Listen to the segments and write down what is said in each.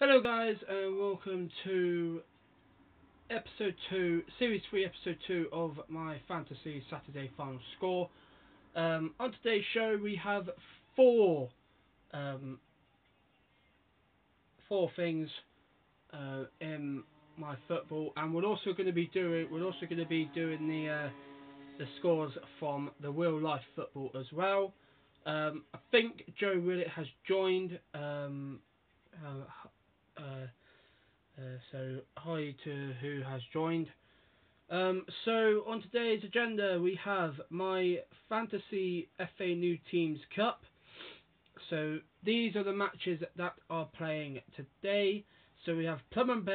Hello guys and welcome to episode 2, series 3 episode 2 of my Fantasy Saturday final score. On today's show we have four things in my football, and we're also going to be doing the scores from the real life football as well. I think Joe Willett has joined. So hi to who has joined. So on today's agenda we have my Fantasy FA New Teams Cup. So these are the matches that are playing today. So we have Plum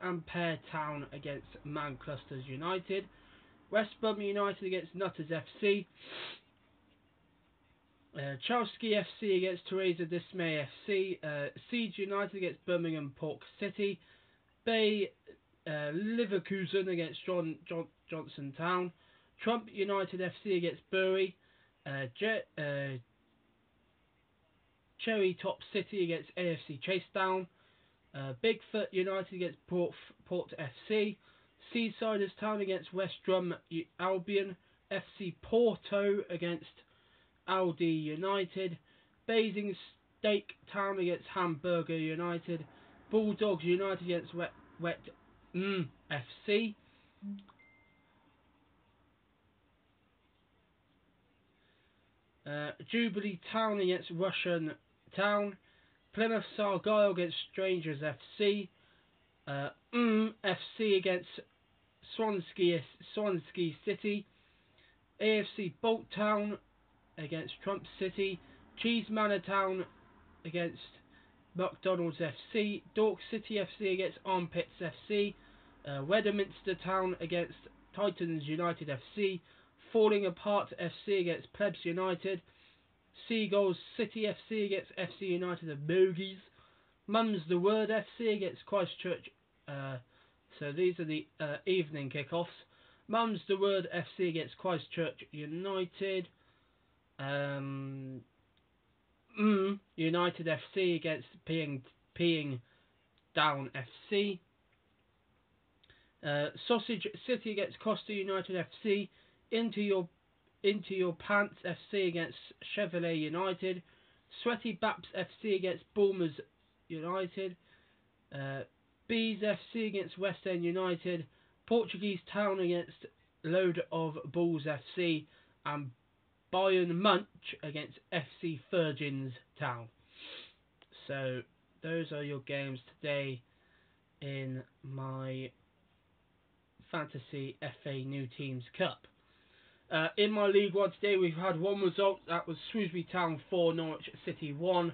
and Pear Town against Manclusters United, West Brom United against Nutters FC, Chelsea FC against Teresa Dismay FC, Siege United against Birmingham Pork City, Bay Leverkusen against Johnson Town, Trump United FC against Bury, Cherry Top City against AFC Chasetown, Bigfoot United against Port FC, Seasiders Town against West Drum Albion, FC Porto against Aldi United, Basingstoke Town against Hamburger United, Bulldogs United against Wet FC, Jubilee Town against Russian Town, Plymouth Argyle against Strangers FC, FC against Swansea City, AFC Bolt Town against Trump City, Cheese Manor Town against McDonald's FC, Dork City FC against Armpits FC, Wedderminster Town against Titans United FC, Falling Apart FC against Plebs United, Seagulls City FC against FC United of Bogies, Mum's the Word FC against Christchurch. So these are the evening kickoffs. Mum's the Word FC against Christchurch United. United FC against Peeing Down FC. Sausage City against Costa United FC. Into Your Pants FC against Chevrolet United. Sweaty Baps FC against Bournemouth United. Bees FC against West End United. Portuguese Town against Load of Bulls FC. And Bayern Munch against FC Virgins Town. So those are your games today in my Fantasy FA New Teams Cup. In my League 1 today we've had one result, that was Shrewsbury Town 4, Norwich City 1.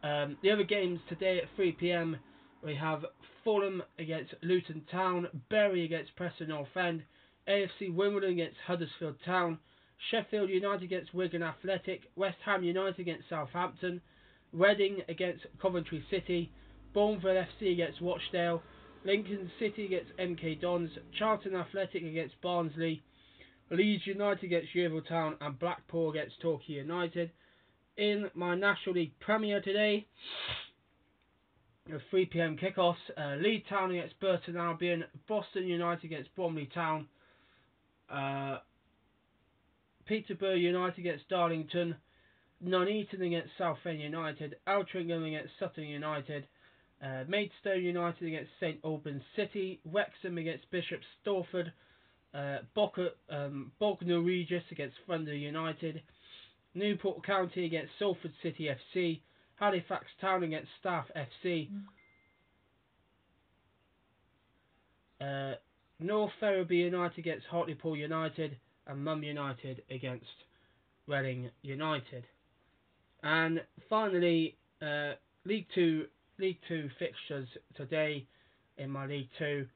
The other games today at 3 PM we have Fulham against Luton Town, Bury against Preston North End, AFC Wimbledon against Huddersfield Town, Sheffield United against Wigan Athletic, West Ham United against Southampton, Reading against Coventry City, Bourneville FC against Rochdale, Lincoln City against MK Dons, Charlton Athletic against Barnsley, Leeds United against Yeovil Town, and Blackpool against Torquay United. In my National League Premier today, 3 PM kickoffs, Leeds Town against Burton Albion, Boston United against Bromley Town, Peterborough United against Darlington, Nuneaton against Southend United, Altrincham against Sutton United, Maidstone United against St Albans City, Wrexham against Bishop Stortford, Bognor Regis against Thunder United, Newport County against Salford City FC, Halifax Town against Staff FC, North Ferriby United against Hartlepool United, and Mum United against Reading United. And finally, League 2 fixtures today in my League 2.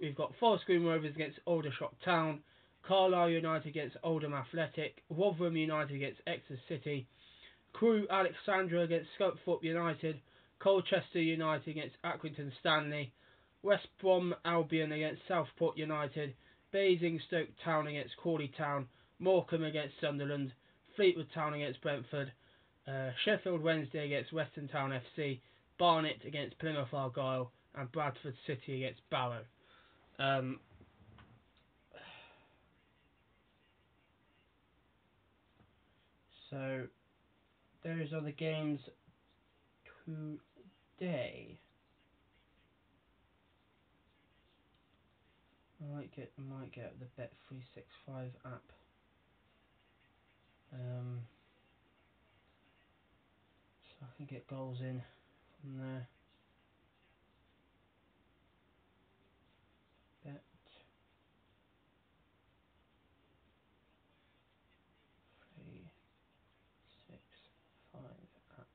We've got Forest Green Rovers against Aldershot Town, Carlisle United against Oldham Athletic, Rotherham United against Exeter City, Crewe Alexandra against Scunthorpe United, Colchester United against Accrington Stanley, West Brom Albion against Southport United, Basingstoke Town against Crawley Town, Morecambe against Sunderland, Fleetwood Town against Brentford, Sheffield Wednesday against Western Town FC, Barnet against Plymouth Argyle, and Bradford City against Barrow. So those are the games today. I might get the Bet365 app. So I can get goals in from there. Bet365 app.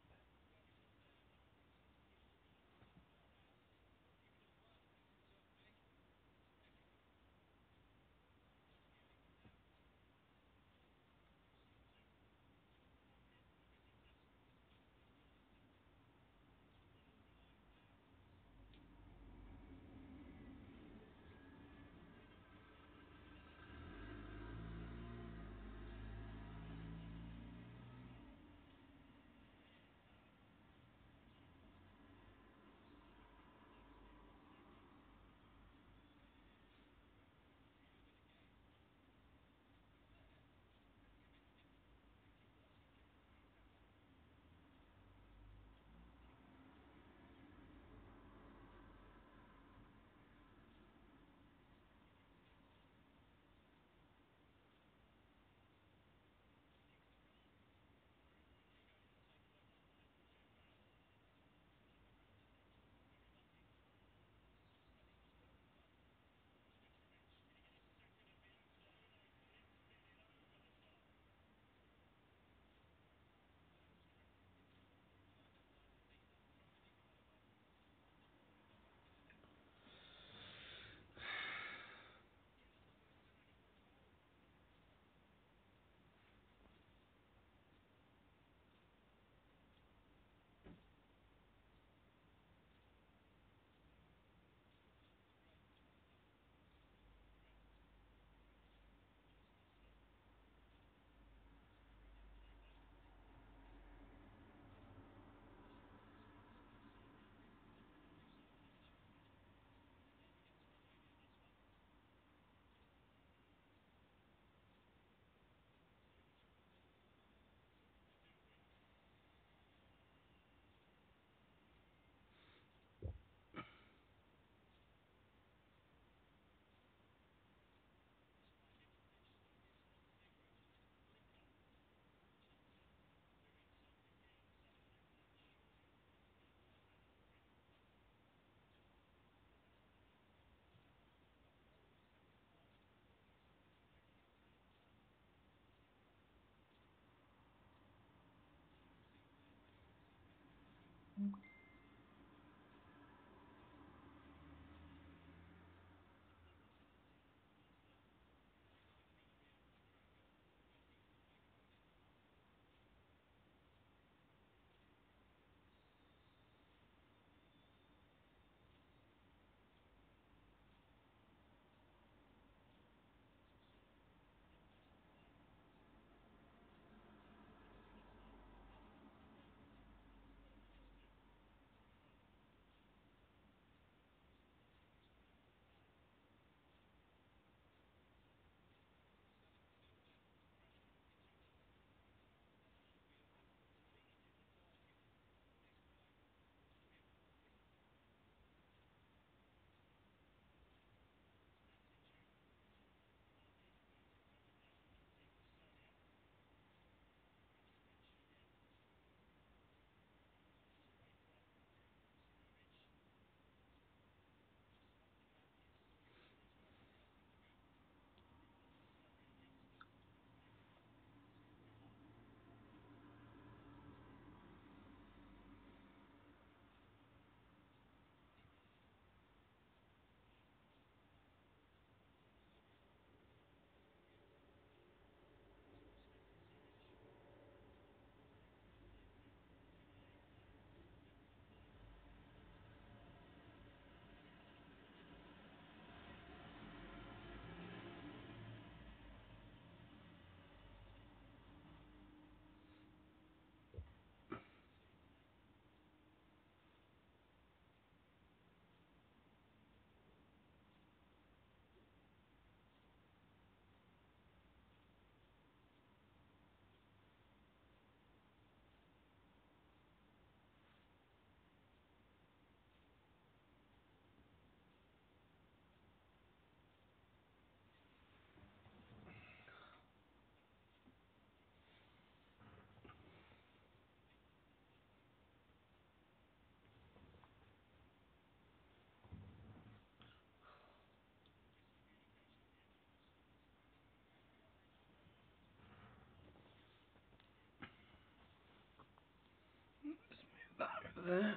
there.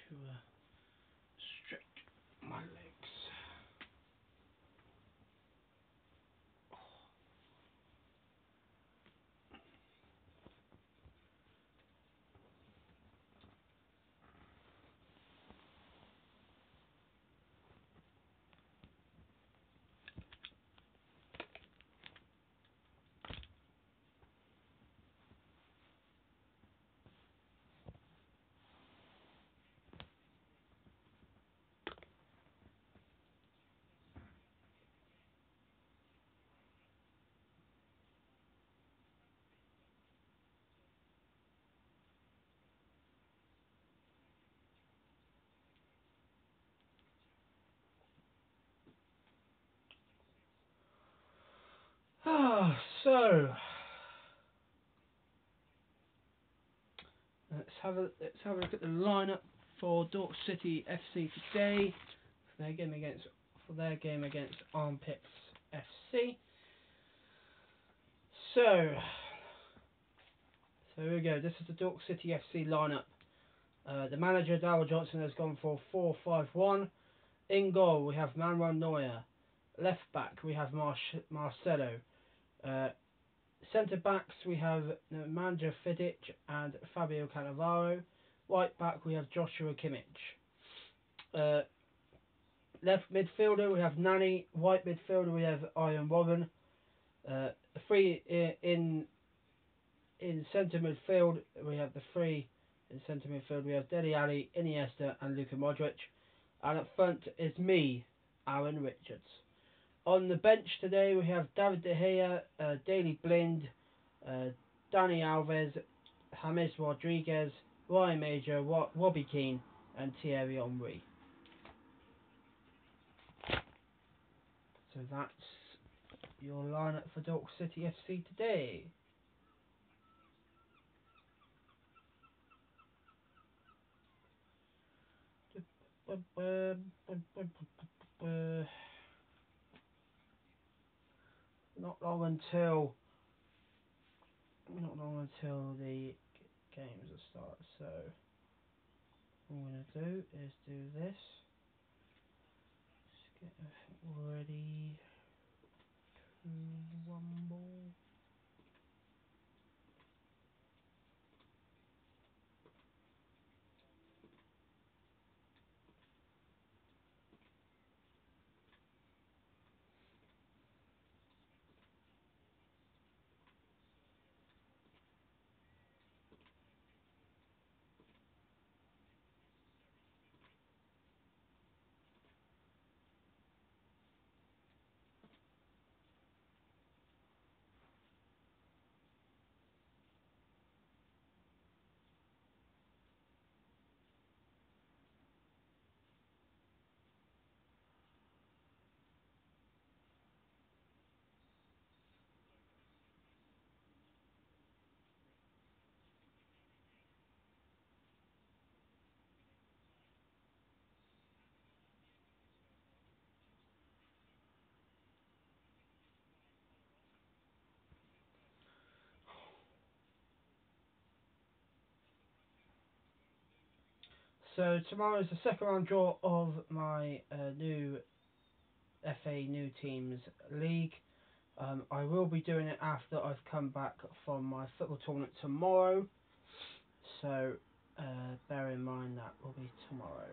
To stretch my legs. So let's have a look at the lineup for Dork City FC today for their game against Armpits FC. So here we go. This is the Dork City FC lineup. The manager Darryl Johnson has gone for 4-5-1. In goal we have Manuel Neuer. Left back we have Marcelo. Centre backs we have Nemanja Vidic and Fabio Cannavaro. Right back we have Joshua Kimmich. Left midfielder we have Nani. Right midfielder we have Ian Robben. Three in centre midfield we have the three in centre midfield we have Dele Alli, Iniesta and Luka Modric. And up front is me, Aaron Richards. On the bench today we have David De Gea, Daley Blind, Dani Alves, James Rodriguez, Ryan Major, Robbie Keane and Thierry Henry. So that's your lineup for Dork City FC today. Not long until the games will start, so what I'm going to do is do this. Just get everything ready to rumble. So tomorrow is the second round draw of my new FA New Teams League. I will be doing it after I've come back from my football tournament tomorrow. So bear in mind that will be tomorrow.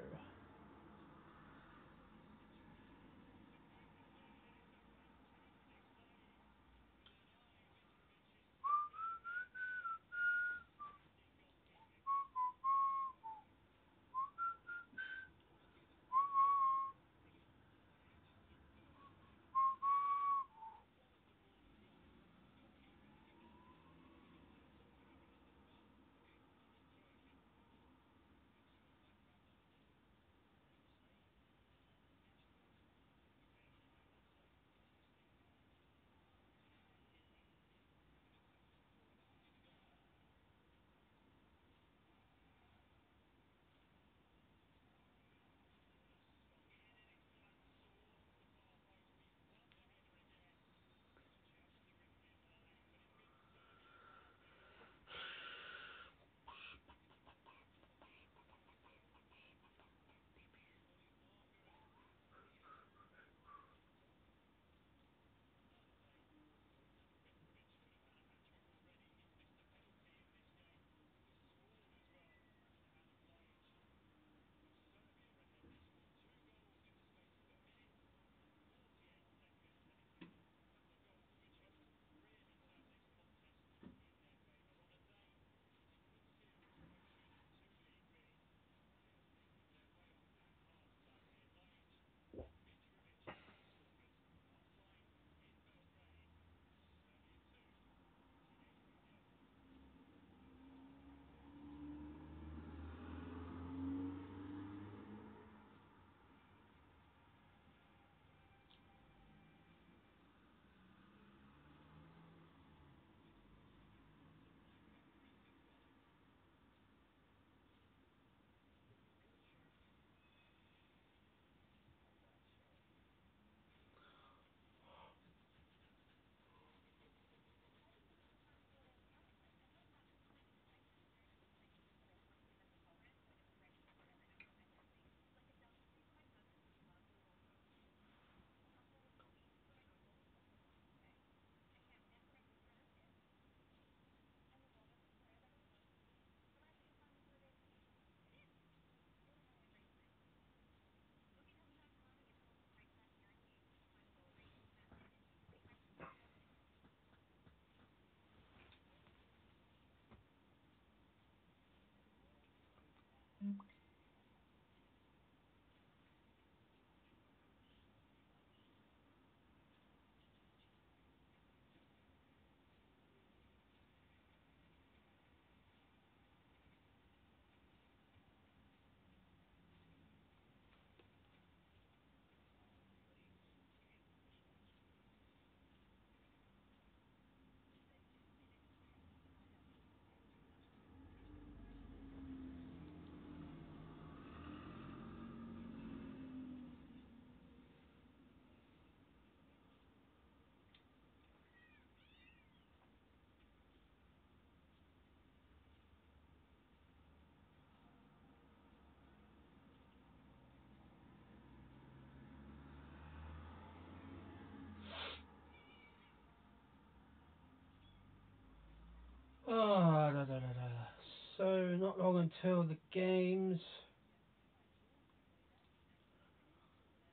until the games.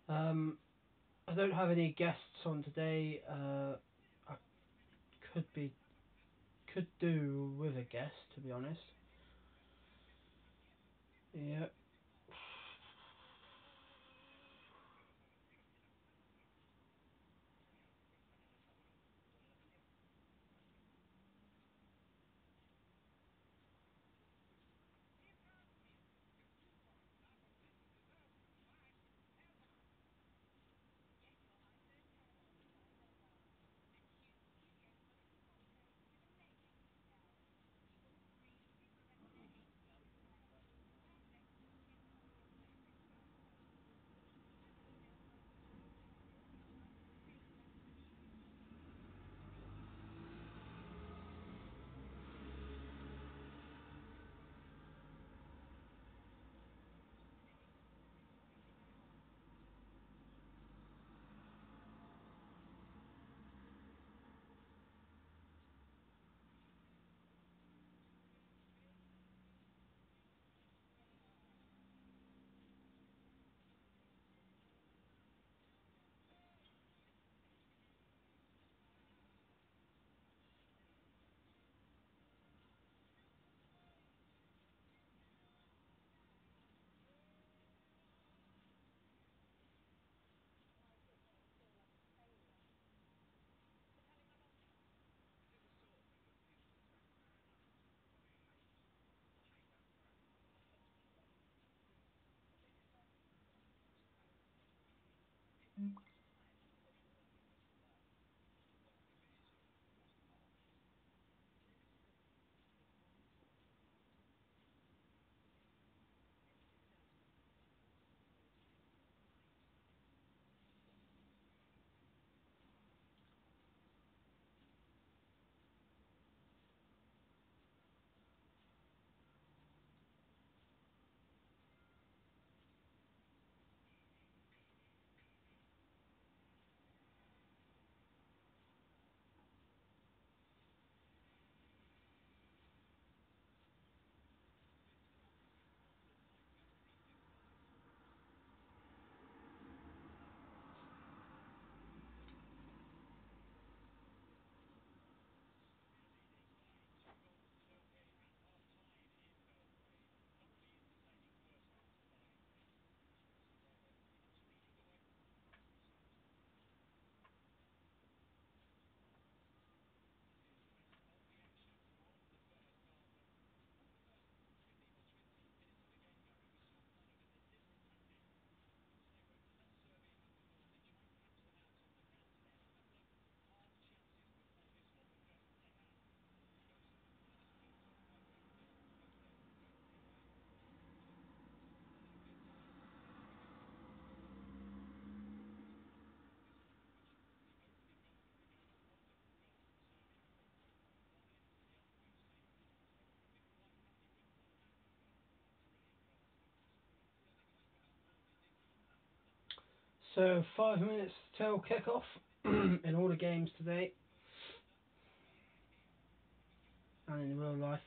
I don't have any guests on today. I could be could do with a guest, to be honest. Yeah. So 5 minutes till kickoff in all the games today and in real life.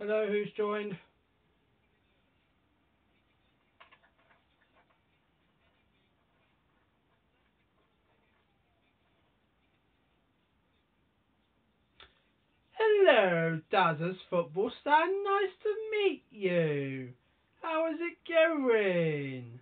Hello, who's joined? Hello, Dazza's football star. Nice to meet you. How is it going?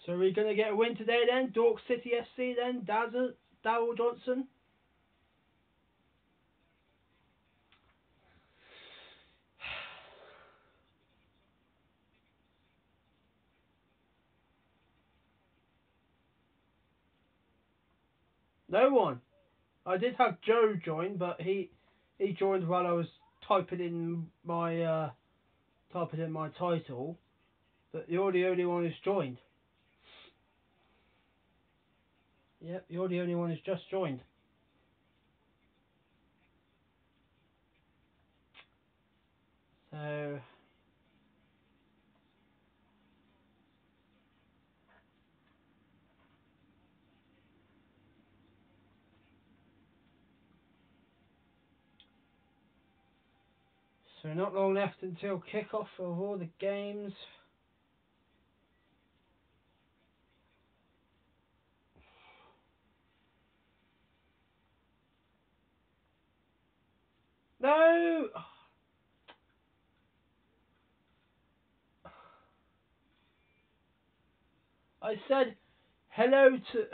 So are we going to get a win today then? Dork City FC then? Dazza, Darryl Johnson? No one. I did have Joe join, but he joined while I was typing in my title. But you're the only one who's joined. Yep, you're the only one who's just joined. So not long left until kickoff of all the games. No! I said hello to...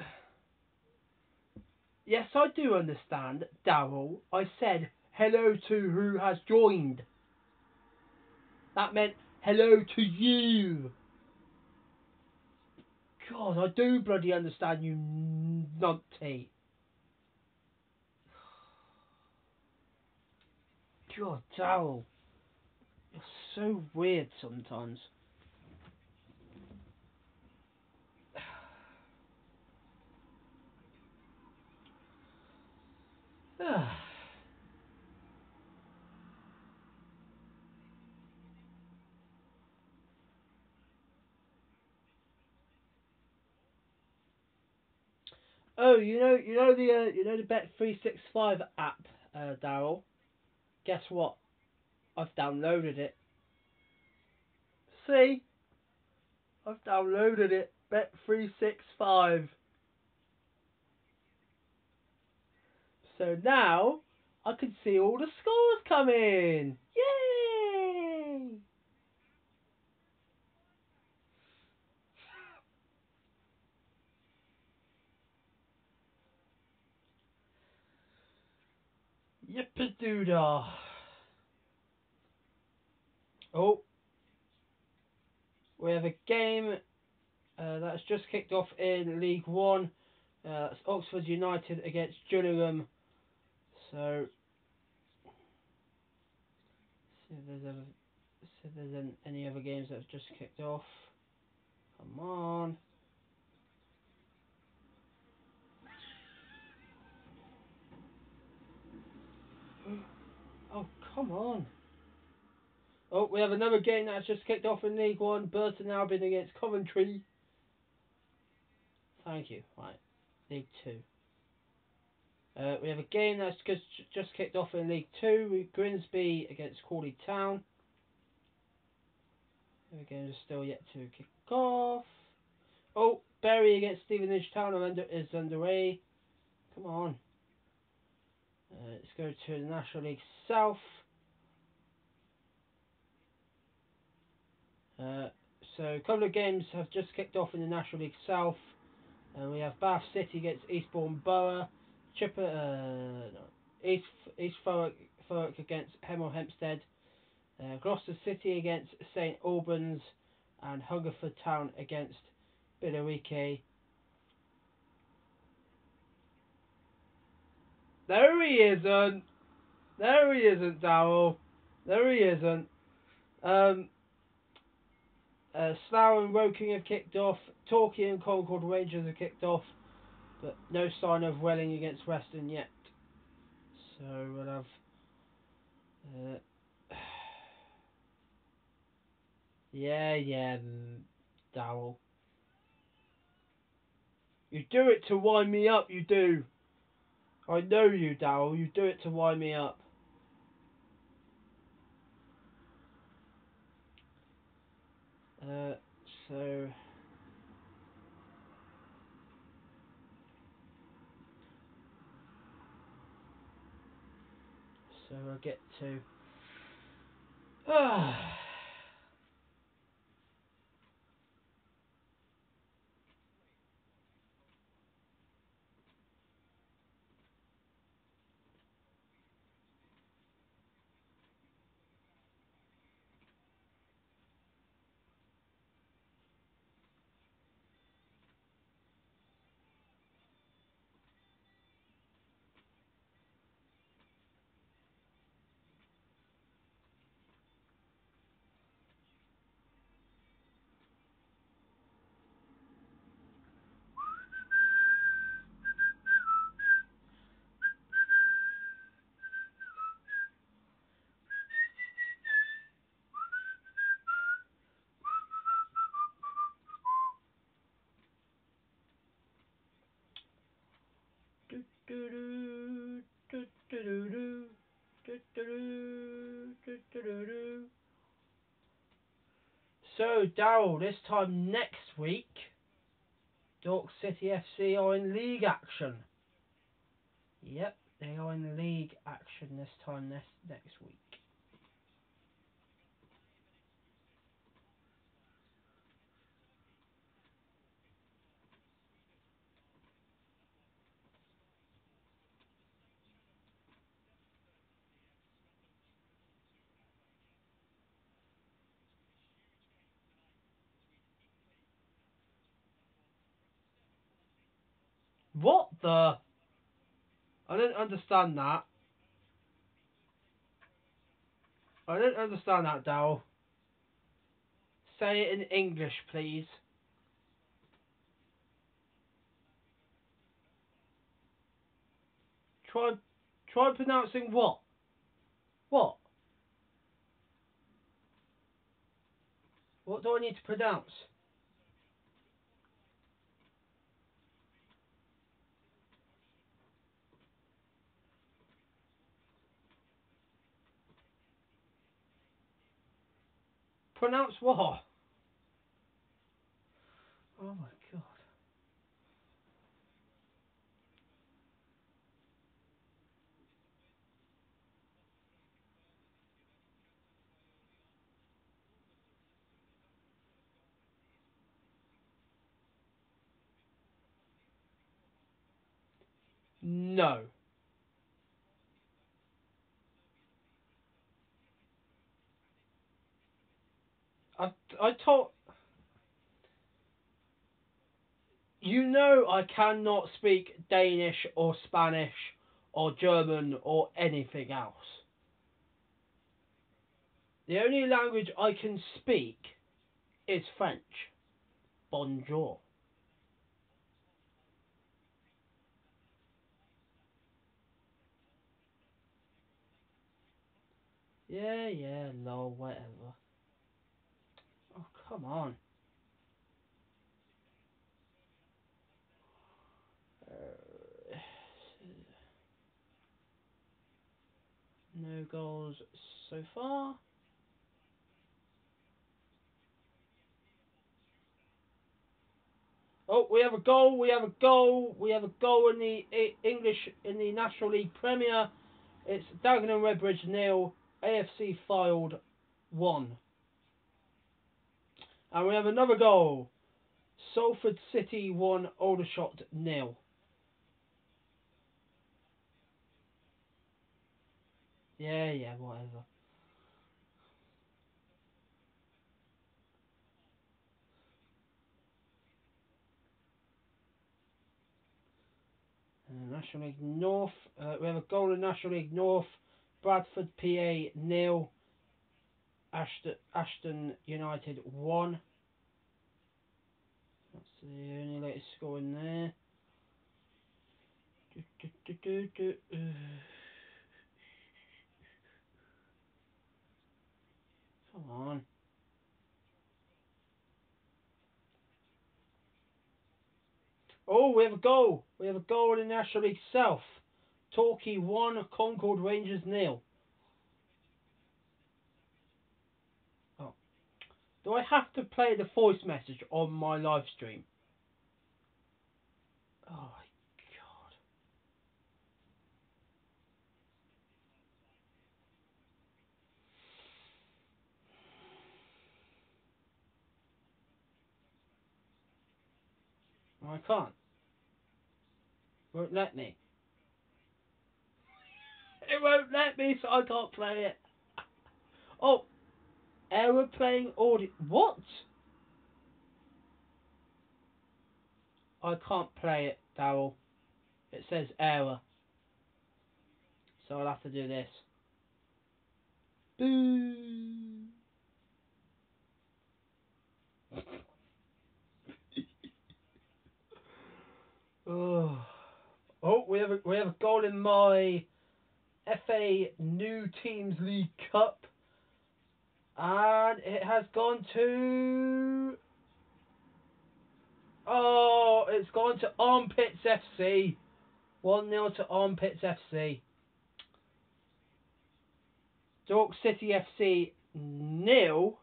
Yes, I do understand, Daryl. I said hello to who has joined. That meant hello to you. God, I do bloody understand you numpty. God, Daryl. You're so weird sometimes. Oh, the Bet365 app, Daryl. Guess what? I've downloaded it. See, I've downloaded it. Bet365. So now I can see all the scores coming. Yay! Yippee-doo-dah. Oh, we have a game that's just kicked off in League One. It's Oxford United against Gillingham. So, see if there's any other games that's just kicked off. Come on. Oh, come on. Oh, we have another game that's just kicked off in League One. Burton Albion against Coventry. Thank you. Right, League Two. We have a game that's just kicked off in League Two. Grimsby against Crawley Town. The game is still yet to kick off. Oh, Bury against Stevenage Town is underway. Come on. Let's go to the National League South. So a couple of games have just kicked off in the National League South. And we have Bath City against Eastbourne Borough. East Thurrock against Hemel Hempstead. Gloucester City against St Albans. And Hungerford Town against Billericay. There he isn't. There he isn't, Daryl. There he isn't. Slough and Woking have kicked off. Torquay and Concord Rangers have kicked off. But no sign of Welling against Western yet. So we'll have... yeah, Daryl. You do it to wind me up, you do. I know you, Daryl. You do it to wind me up. So I'll get to... Do, do, do, do, do, do, do, do, do, do, do, do, do. So, Daryl, this time next week, York City FC are in league action. Yep, they are in league action this time next week. What the? I don't understand that. I don't understand that, Daryl. Say it in English, please. Try pronouncing what? What? What do I need to pronounce? Pronounce what? Oh my god. No. I told you know I cannot speak Danish or Spanish or German or anything else. The only language I can speak is French. Bonjour. Yeah, lol, whatever. Oh, come on. Uh, no goals so far. Oh, we have a goal, we have a goal, we have a goal in the English, in the National League Premier. It's Dagenham Redbridge 0, AFC Fylde 1. And we have another goal. Salford City 1, Aldershot 0. Yeah, whatever. National League North. We have a goal in National League North. Bradford PA 0. Ashton United 1. That's the only latest score in there. Come on. Oh, we have a goal. We have a goal in National League South. Torquay 1, Concord Rangers 0. Oh. Do I have to play the voice message on my live stream? Oh my god. I can't. Won't let me. It won't let me, so I can't play it. Oh, error playing audio. What? I can't play it, Daryl. It says error. So I'll have to do this. Boo. Oh. Oh, we have a goal in my FA New Teams League Cup. And it has gone to... Oh, it's gone to Armpits FC. 1-0 to Armpits FC. Dork City FC 0.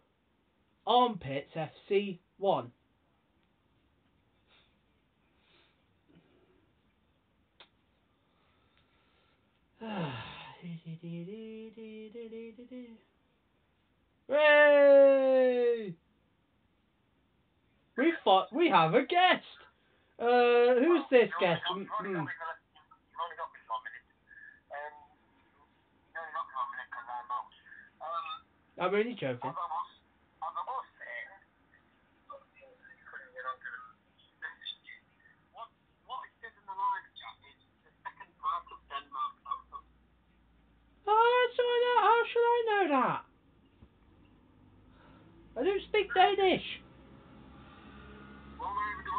Armpits FC 1. Hooray! We have a guest. Who's this guest? You've only got me for 1 minute. You've only got me 1 minute because I'm out. I'm only joking. As I was saying, couldn't get onto the what it says in the live chat is the second part of Denmark. Oh, so how should I know that? I don't speak Danish. Well, neither do I.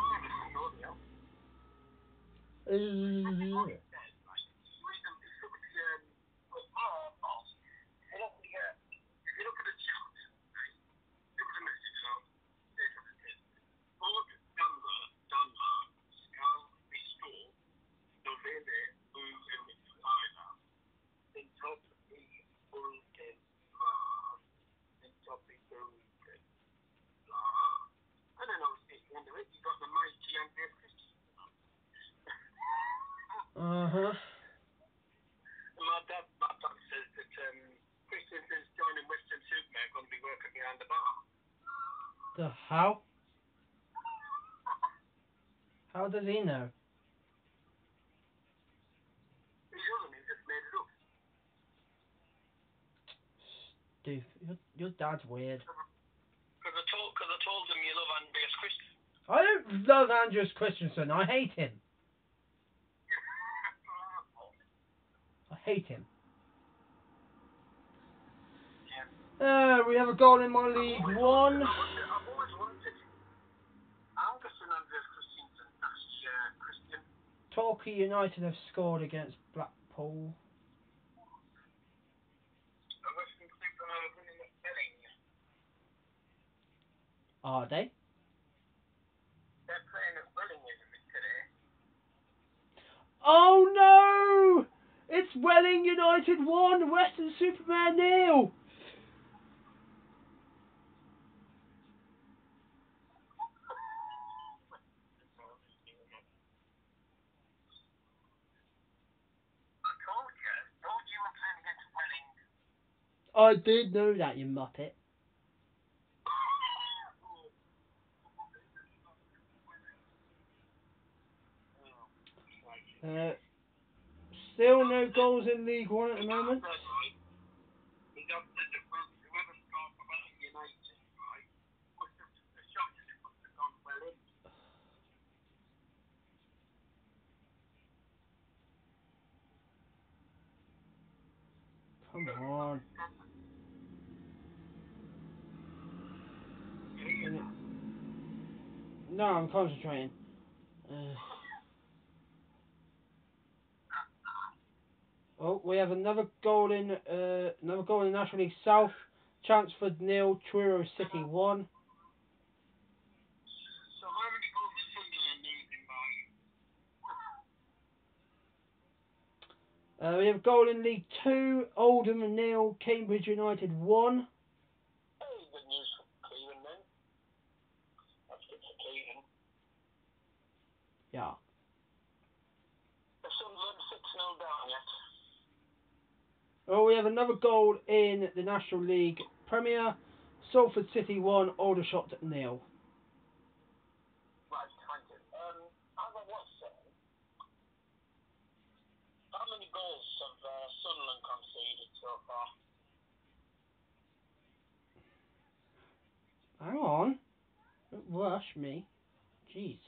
I don't know, what it says, right? If you look at the chat, right? Look at the message now. Say something. Både Danmark skal bestå novelle uden fejler. Den top i Bulgen var den top i Bulgen. And then obviously at the end of it, you got the mighty Andreas Christian. My dad says that Christensen's joining Western Superman going to be working behind the bar. The how? How does he know? He doesn't, he just made it up. Dude, your dad's weird. Because I told him you love Andreas Christian. I don't love Andreas Christensen. I hate him. I hate him. We have a goal in my League 1. I've always wanted Angus and Andreas Christensen. That's Christian. Torquay United have scored against Blackpool. Western Superman are winning at Belling. Are they? They're playing at Welling today. Oh no! It's Welling United 1, Western Superman 0. I told you were playing against Welling. I did know that, you muppet. Still no goals in League 1 at the moment. Come on. No, I'm concentrating. Oh, we have another goal in National League South. Chanceford 0, Truro City 1. So how many goals is Sunderland losing by? We have a goal in League 2, Oldham 0, Cambridge United 1. Hey, good news for Cleveland then. That's good for Cleveland. Yeah. The Sunderland 6-0 down yet. Oh, we have another goal in the National League Premier. Salford City 1, Aldershot 0. Right, thank you. As I was saying, how many goals have Sunderland conceded so far? Hang on. Don't rush me. Jeez.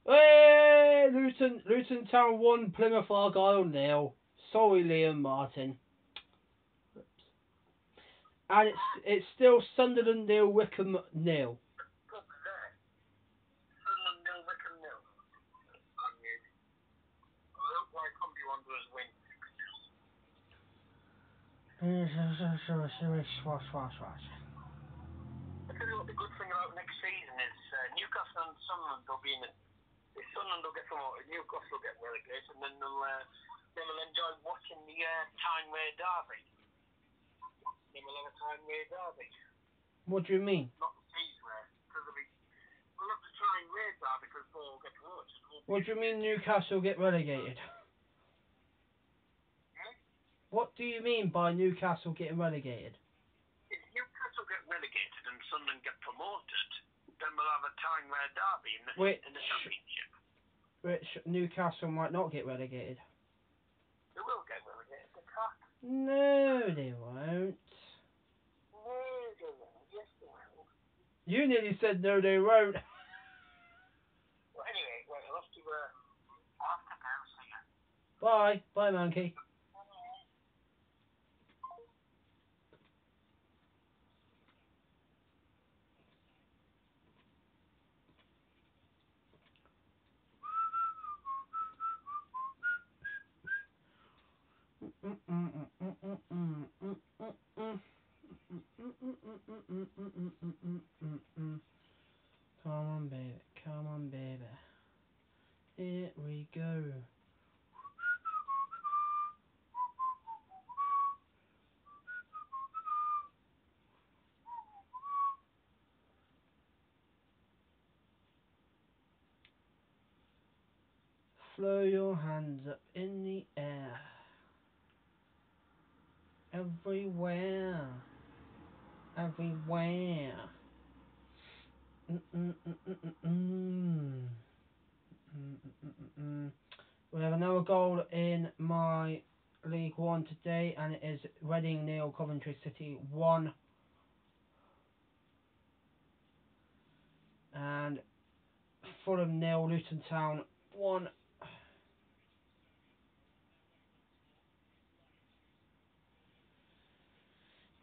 Hey, Luton Town 1, Plymouth Argyle 0. Sorry, Liam Martin. And it's still Sunderland nil, Wickham nil. Fuck that. Sunderland nil, Wickham nil. I mean, I hope my Combi Wanderers win. I tell you what, the good thing about next season is Newcastle and Sunderland will be in it. If Sunderland will get promoted, Newcastle will get relegated, and then they'll enjoy watching the Tyne-Way derby. Then we'll have a Tyne-Way derby. What do you mean? Not the Seasway, because we'll have the Tyne-Way derby because Paul will get promoted. What do you mean Newcastle get relegated? What do you mean by Newcastle getting relegated? If Newcastle get relegated and Sunderland get promoted, then we'll have a Tyne-Way derby in the Championship. Which Newcastle might not get relegated. They will get relegated. They can't. No, they won't. No, they won't. Yes, they will. You nearly said no, they won't. Well, anyway, I'll have to go. See ya. Bye. Bye, monkey. Come on, baby. Come on, baby. Here we go. Throw your hands up in the air. Everywhere. Everywhere. We have another goal in my League One today, and it is Reading nil, Coventry City 1. And Fulham nil, Luton Town 1.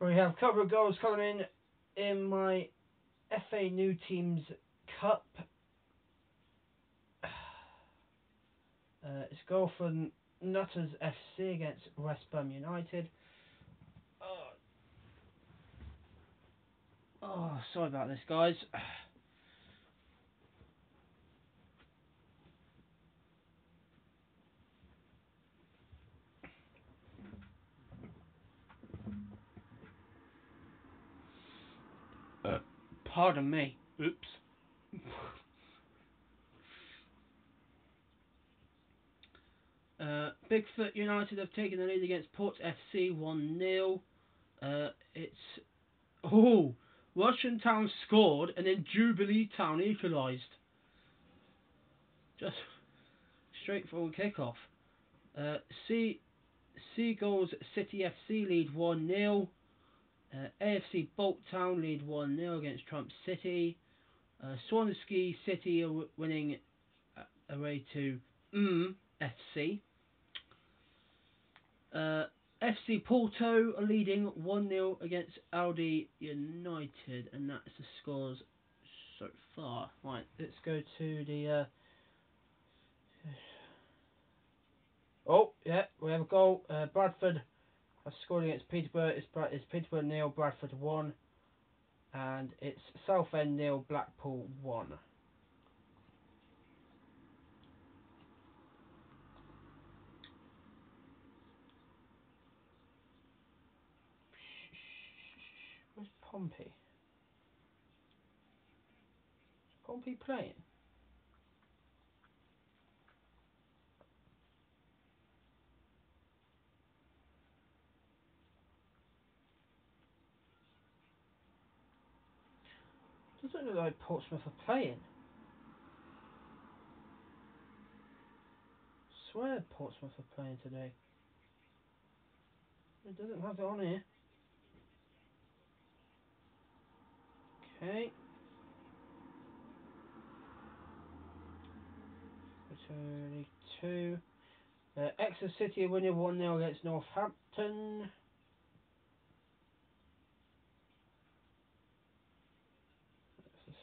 We have a couple of goals coming in my FA New Teams Cup. It's a goal from Nutters FC against West Brom United. Oh, sorry about this, guys. Pardon me. Oops. Bigfoot United have taken the lead against Port FC 1-0. It's... Oh! Russian Town scored and then Jubilee Town equalised. Just straightforward kickoff. Seagulls City FC lead 1-0. AFC Bolt Town lead 1-0 against Trump City. Swansea City are winning away to FC. FC Porto are leading 1-0 against Aldi United, and that's the scores so far. Right, let's go to the... Oh, yeah, we have a goal. Bradford have scored against Peterborough. It's Peterborough 0, Bradford 1. And it's Southend 0, Blackpool 1. Where's Pompey? Is Pompey playing? Doesn't look like Portsmouth are playing. Swear Portsmouth are playing today. It doesn't have it on here. Okay. 22. Exeter City are winning 1-0 against Northampton.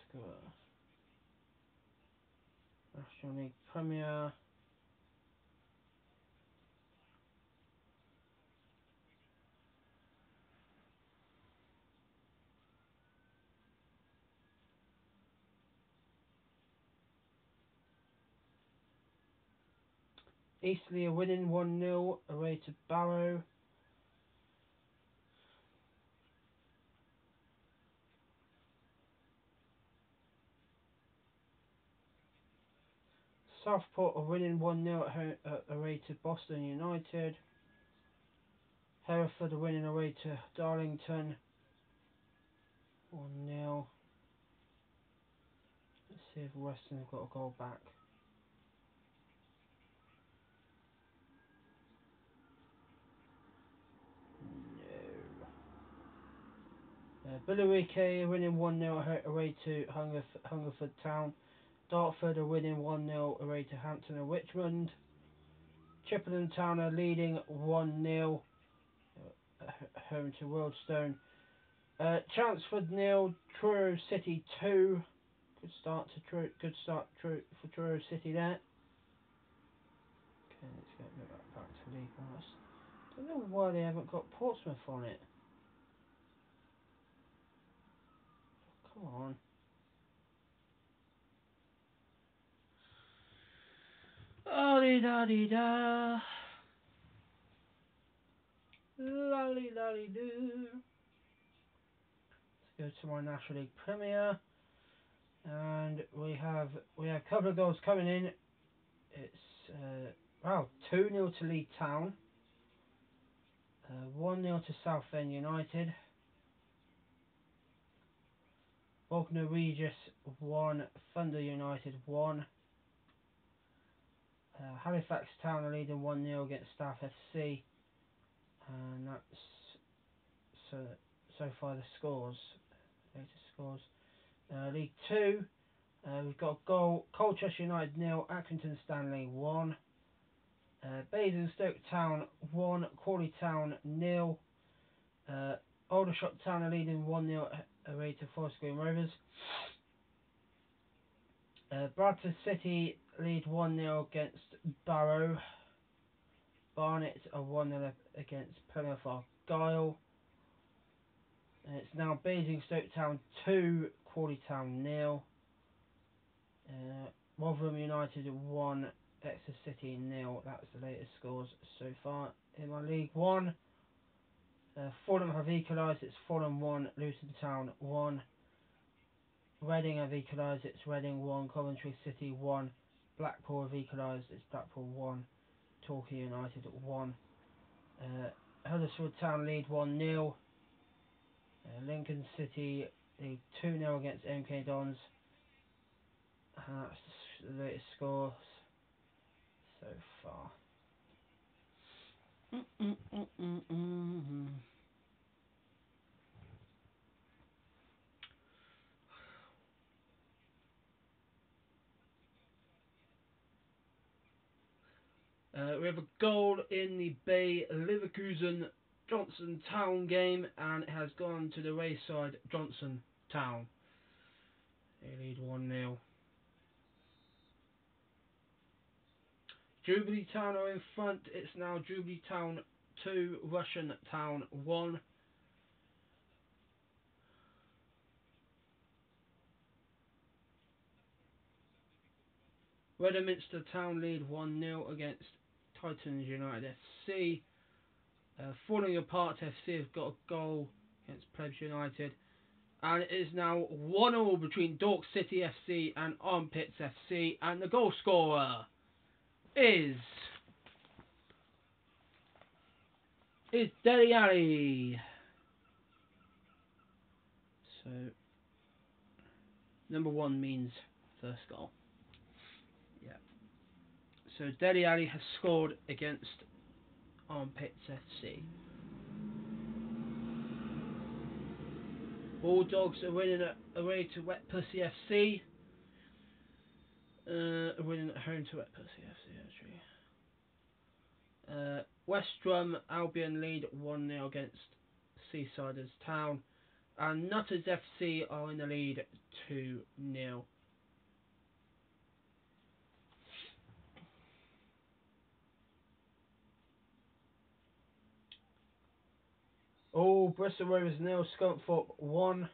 score. National League Premier. Eastleigh are winning 1-0 away to Barrow. Southport are winning 1-0 away to Boston United. Hereford are winning away to Darlington 1-0. Let's see if Western have got a goal back. No. Billericay are winning 1-0 away to Hungerford Town. Dartford are winning 1-0 away to Hampton and Richmond. Chippenham Town are leading 1-0 home to Wealdstone. Chelmsford 0, Truro City 2. Good start for Truro City there. Okay, let's get back to League One. I don't know why they haven't got Portsmouth on it. Come on. Oh, da dee da. Lolly lolly doo. Let's go to my National League Premier. And we have a couple of goals coming in. It's 2-0 to Leeds Town. 1-0 to Southend United. Bognor Regis 1, Thunder United 1. Halifax Town are leading 1-0 against Staff FC. And that's so far the scores. Latest scores. League 2, we've got a goal. Colchester United 0, Accrington Stanley 1. Basingstoke Town 1, Crawley Town 0. Aldershot Town are leading 1-0 away to Forest Green Rovers. Bradford City lead 1-0 against Barrow. Barnet are 1-0 against Plymouth Argyle. It's now Basingstoke Town 2, Crawley Town 0. Rotherham United 1, Exeter City 0. That's the latest scores so far in my League 1. Fulham have equalised, it's Fulham 1, Luton Town 1. Reading have equalised, it's Reading 1, Coventry City 1. Blackpool have equalised, it's Blackpool 1, Torquay United 1. Huddersfield Town lead 1-0. Lincoln City lead 2-0 against MK Dons. That's the latest scores so far. We have a goal in the Bay Leverkusen Johnson Town game, and it has gone to the Wayside Johnson Town. They lead 1-0. Jubilee Town are in front. It's now Jubilee Town 2, Russian Town 1. Westminster Town lead 1-0 against Titans United FC. Falling Apart FC have got a goal against Plebs United. And it is now 1-0 between Dork City FC and Armpits FC. And the goal scorer is Deli Ali. So, number 1 means first goal. Yeah. So, Deli Ali has scored against Armpits FC. Bulldogs are winning away to Wet Pussy FC. Winning at home to Wet Pussy FC, actually. West Brom Albion lead 1-0 against Seasiders Town. And Nutters FC are in the lead 2-0. Oh, Bristol Rovers 0, Scunthorpe 1.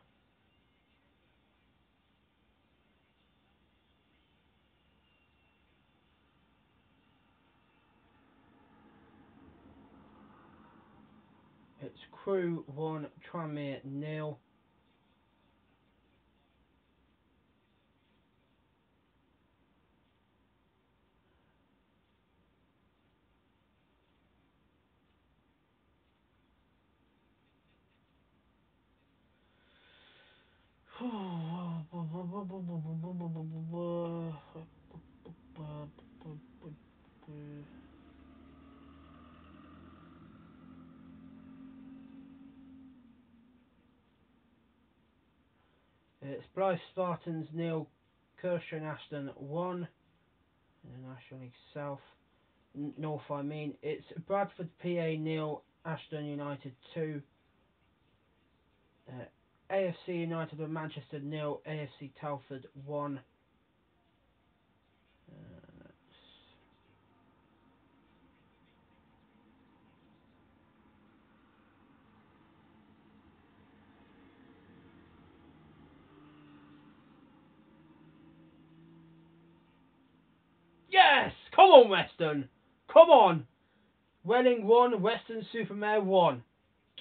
It's Crew 1, Tranmere 0. It's Blythe Spartans 0, Kershaw and Ashton 1 in the National League South. North, I mean. It's Bradford PA 0, Ashton United 2. AFC United of Manchester 0, AFC Telford 1. Yes! Come on, Western! Come on! Welling 1, Western Supermare 1.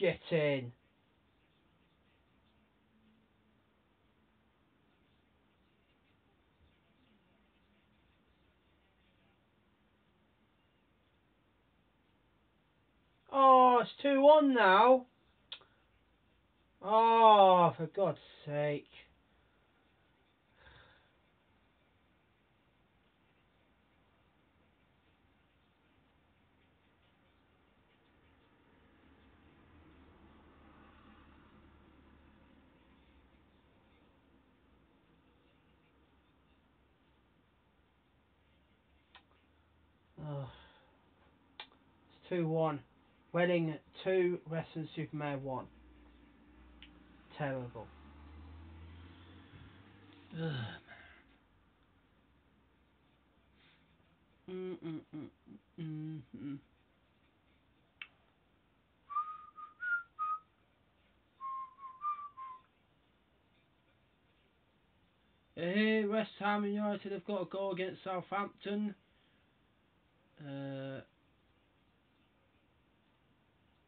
Get in. Oh, it's 2-1 now. Oh, for God's sake. Oh, it's 2-1. Welling 2, Western Supermare 1. Terrible. Ugh. Mm, mm, mm, mm, mm. West Ham United have got a goal against Southampton.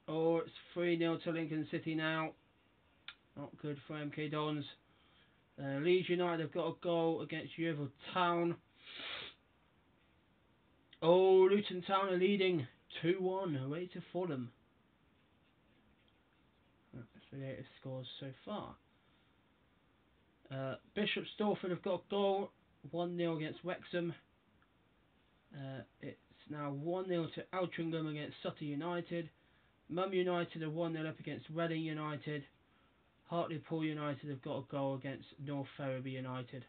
Oh, it's 3-0 to Lincoln City now. Not good for MK Dons. Leeds United have got a goal against Yeovil Town. Oh, Luton Town are leading 2-1 away to Fulham. That's the latest scores so far. Bishop Stortford have got a goal 1-0 against Wrexham. It's now 1-0 to Altrincham against Sutter United. Mum United are 1-0 up against Reading United. Hartlepool United have got a goal against North Ferriby United.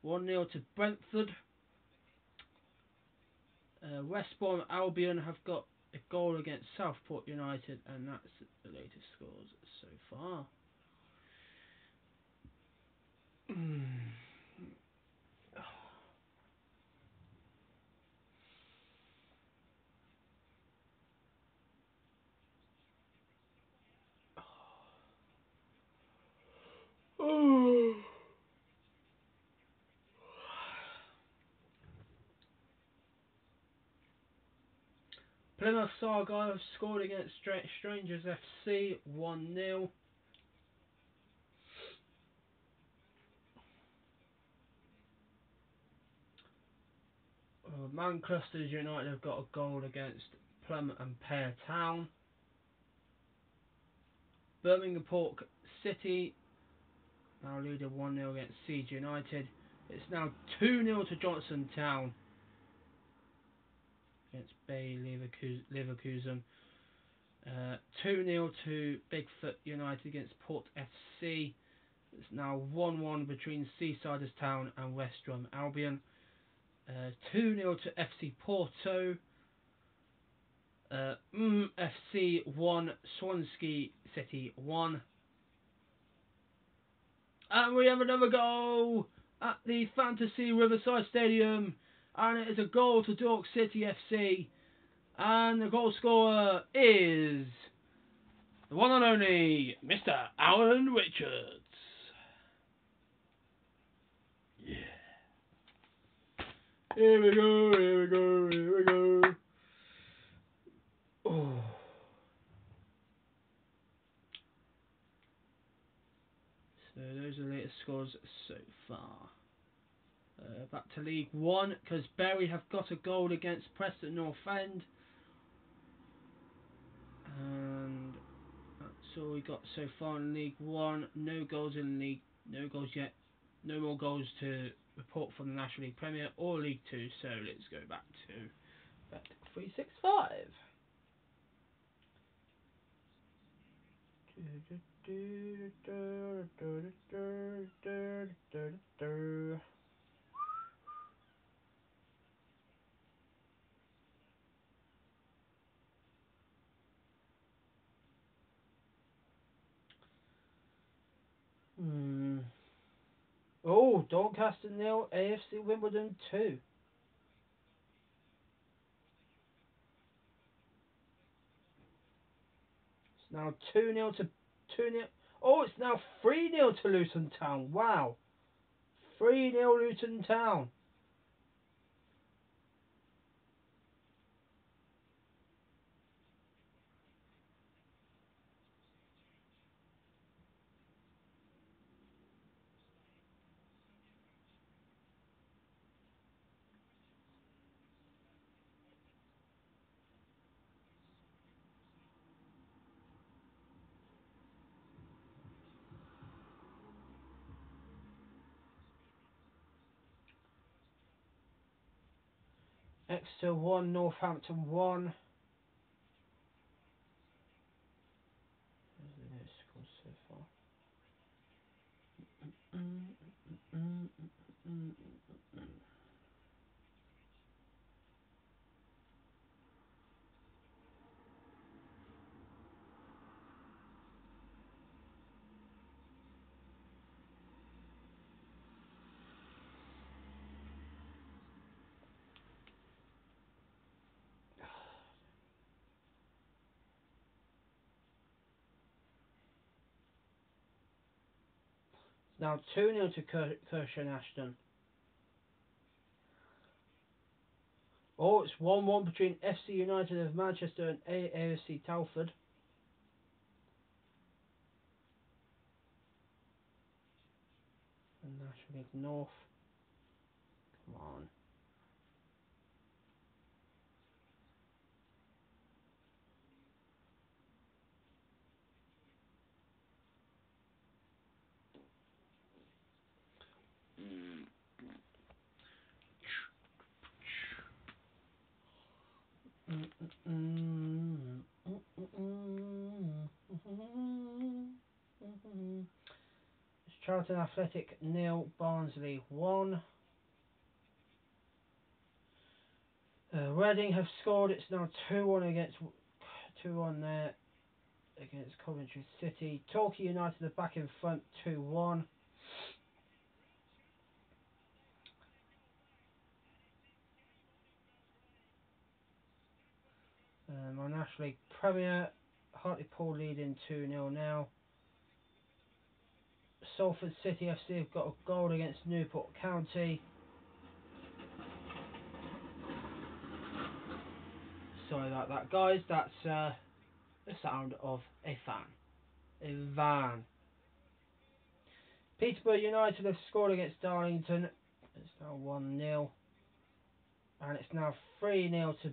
One 0 to Brentford. West Brom Albion have got a goal against Southport United, and that's the latest scores so far. Plymouth Saga have scored against Strangers FC 1-0. Manchester United have got a goal against Plymouth and Pear Town. Birmingham Park City now leading 1-0 against Siege United. It's now 2-0 to Johnson Town against Bay Leverkusen. 2-0 to Bigfoot United against Port FC. It's now 1-1 between Seasiders Town and West Brom Albion. 2-0 to FC Porto. FC 1, Swansea City 1. And we have another goal at the Fantasy Riverside Stadium. And it is a goal to Dork City FC. And the goal scorer is the one and only Mr. Alan Richards. Yeah. Here we go, here we go, here we go. Oh. So those are the latest scores so far. Back to League One, because Bury have got a goal against Preston North End. And that's all we got so far in League One. No goals in League, no goals yet. No more goals to report from the National League Premier or League Two. So let's go back to Bet 365. Oh, Doncaster 0, AFC Wimbledon 2. It's now 2-0 to 2-0. Oh, it's now 3-0 to Luton Town. Wow. 3-0 Luton Town. Exeter 1, Northampton 1. There's the scores so far. It's now 2-0 to Kershaw and Ashton. Oh, it's 1-1 between FC United of Manchester and AFC Telford. And National League North. Come on. It's Charlton Athletic 0, Barnsley 1. Reading have scored. It's now 2-1 against 2-1 there against Coventry City. Torquay United are back in front 2-1. My National League Premier, Hartlepool leading 2-0 now. Salford City FC have got a goal against Newport County. Sorry about that, guys. That's the sound of a fan. A van. Peterborough United have scored against Darlington. It's now 1-0. And it's now 3-0 to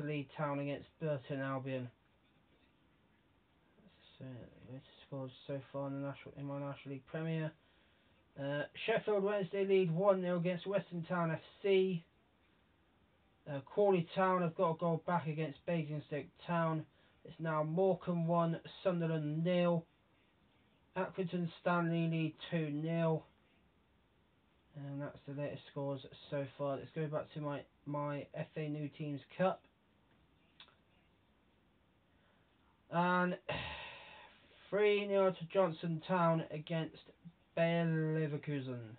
Leeds Town against Burton Albion. That's the scores so far in my National League Premier. Sheffield Wednesday lead 1-0 against Western Town FC. Crawley Town have got a goal back against Basingstoke Town. It's now Morecambe 1, Sunderland 0. Accrington Stanley lead 2-0. And that's the latest scores so far. Let's go back to my FA New Teams Cup. And 3-0 to Johnson Town against Bayer Leverkusen.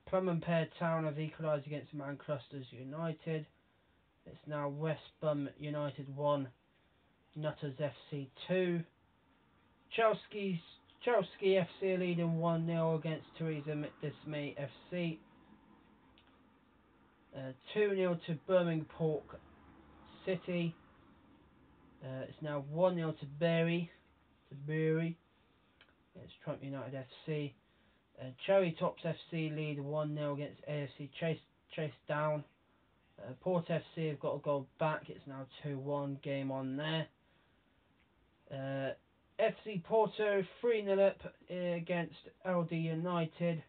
Plum and Pear Town have equalised against Mancrusters United. It's now West Bum United 1, Nutters FC 2. Chelsea FC leading 1-0 against Theresa Dismay FC. 2-0 to Birmingham Pork City. It's now 1-0 to Bury. It's Trump United FC. Cherry Tops FC lead 1-0 against AFC Chase Down. Port FC have got a goal back. It's now 2-1. Game on there. FC Porto 3-0 up against LD United.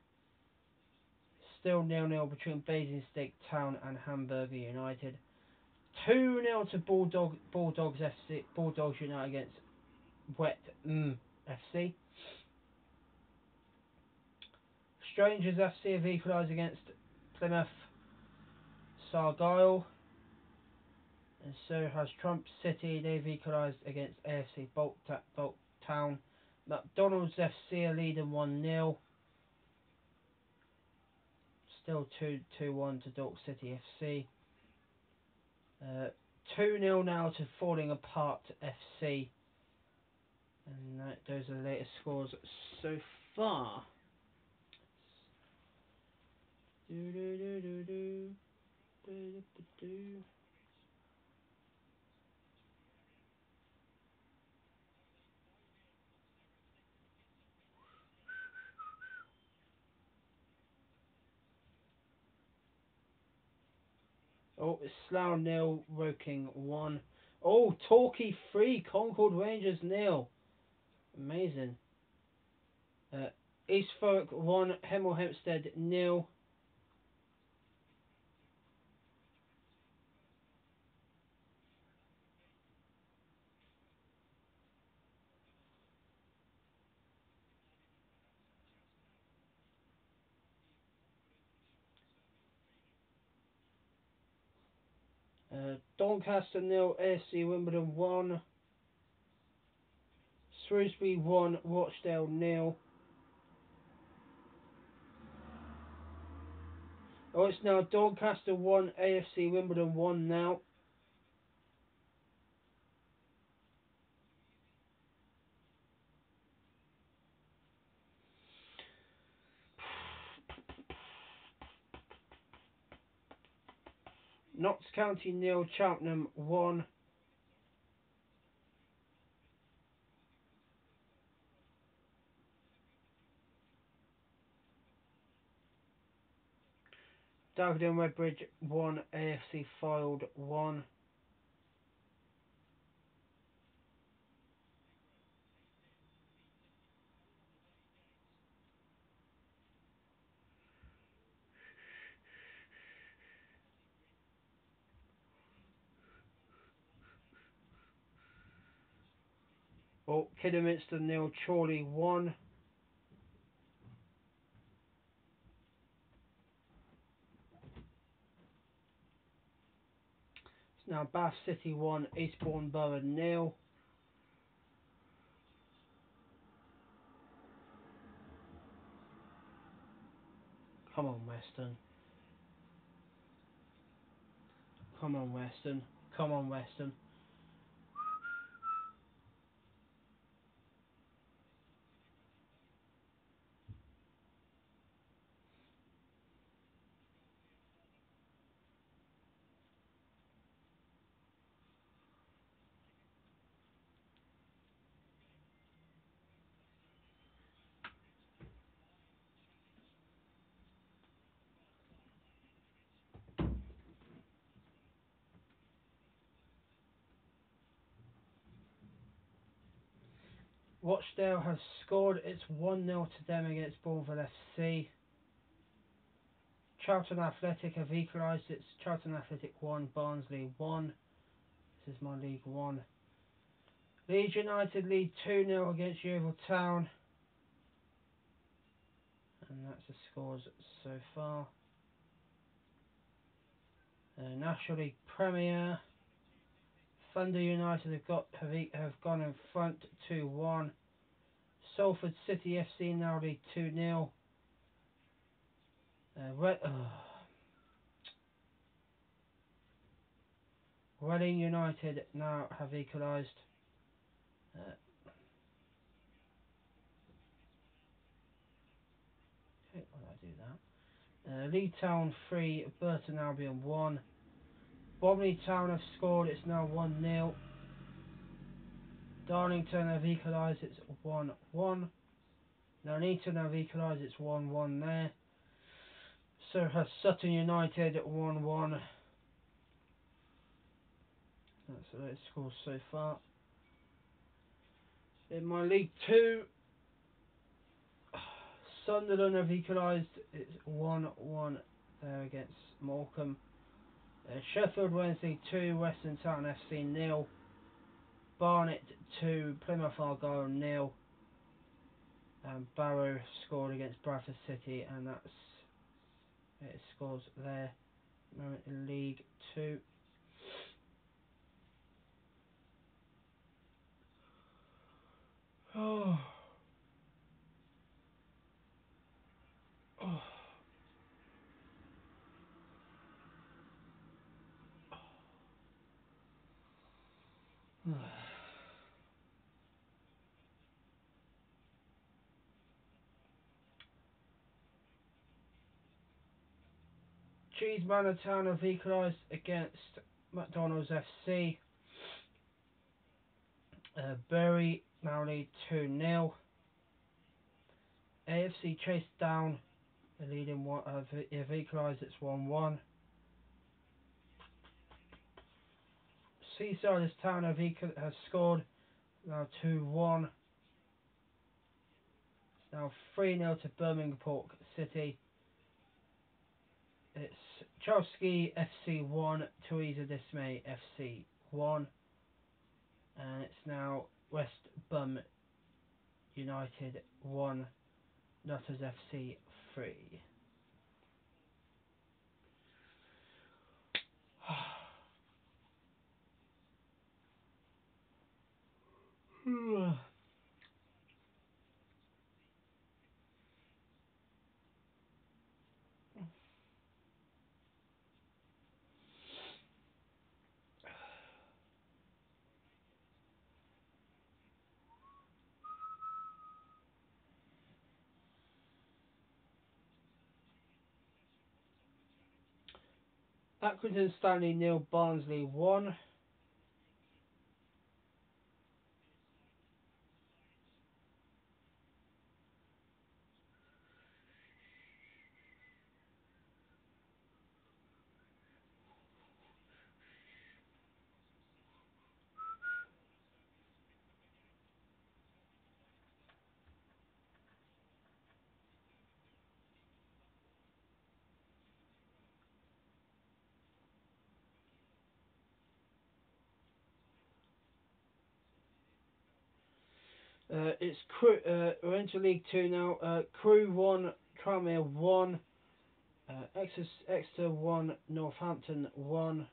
Still 0-0 between Basingstoke Town and Hamburger United. 2-0 to Bulldogs United against Wet FC. Strangers FC have equalised against Plymouth Sargyle. And so has Trump City. They've equalised against AFC Bolt Town. McDonald's FC are leading 1-0. Still 2-1 to Dork City FC. 2-0 now to Falling Apart FC. And those are the latest scores so far. Oh, it's Slough 0, Woking 1. Oh, Torquay 3, Concord Rangers 0. Amazing. East Thurrock 1, Hemel Hempstead 0. Doncaster 0, AFC Wimbledon 1. Shrewsbury 1, Rochdale 0. Oh, it's now Doncaster 1, AFC Wimbledon 1 now. Notts County 0, Cheltenham 1. Dagenham Redbridge 1, AFC Fylde 1. Oh, Kidderminster 0, Chorley 1. It's now Bath City 1, Eastbourne Borough 0. Come on, Weston. Come on, Weston. Come on, Weston. Rochdale has scored. It's 1-0 to them against Bourneville FC. Charlton Athletic have equalised. It's Charlton Athletic 1, Barnsley 1. This is my League 1. Leeds United lead 2-0 against Yeovil Town. And that's the scores so far. National League Premier. Thunder United have gone in front 2-1. Salford City FC now lead 2-0. Reading United now have equalised. Okay, why did I do that? Leeds Town 3, Burton Albion 1. Bromley Town have scored, it's now 1-0. Darlington have equalised, it's 1-1. Nuneaton have equalised, it's 1-1 there. So has Sutton United 1-1. That's the latest scores so far. In my League 2, Sunderland have equalised, it's 1-1 there against Morecambe. Sheffield Wednesday 2, Western Town FC 0. Barnet 2, Plymouth Argyle 0. And Barrow scored against Bradford City, and that's it. Scores there. Moment in League 2. Oh. Oh. Cheesemanor Town have equalised against McDonald's FC. Bury now lead 2-0. AFC Chase Down leading one. Have equalised. It's 1-1. Seasiders Town has scored. Now 2-1. It's now 3-0 to Birmingham Port City. It's Chelsea FC 1, Theresa Dismay FC 1. And it's now West Bum United 1, Nutters FC 3. Accrington Stanley 0, Barnsley 1. It's Crew. We're into League 2 now. Crew 1, Tranmere 1. Exeter 1, Northampton 1.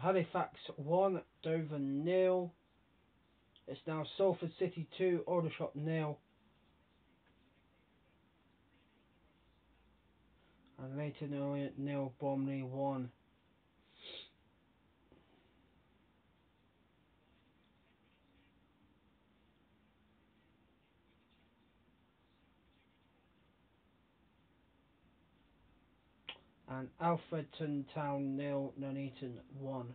Halifax 1, Dover 0. It's now Salford City 2, Aldershot 0. And Leighton Orient 0, Bromley 1. And Alfredton Town 0, Nuneaton 1.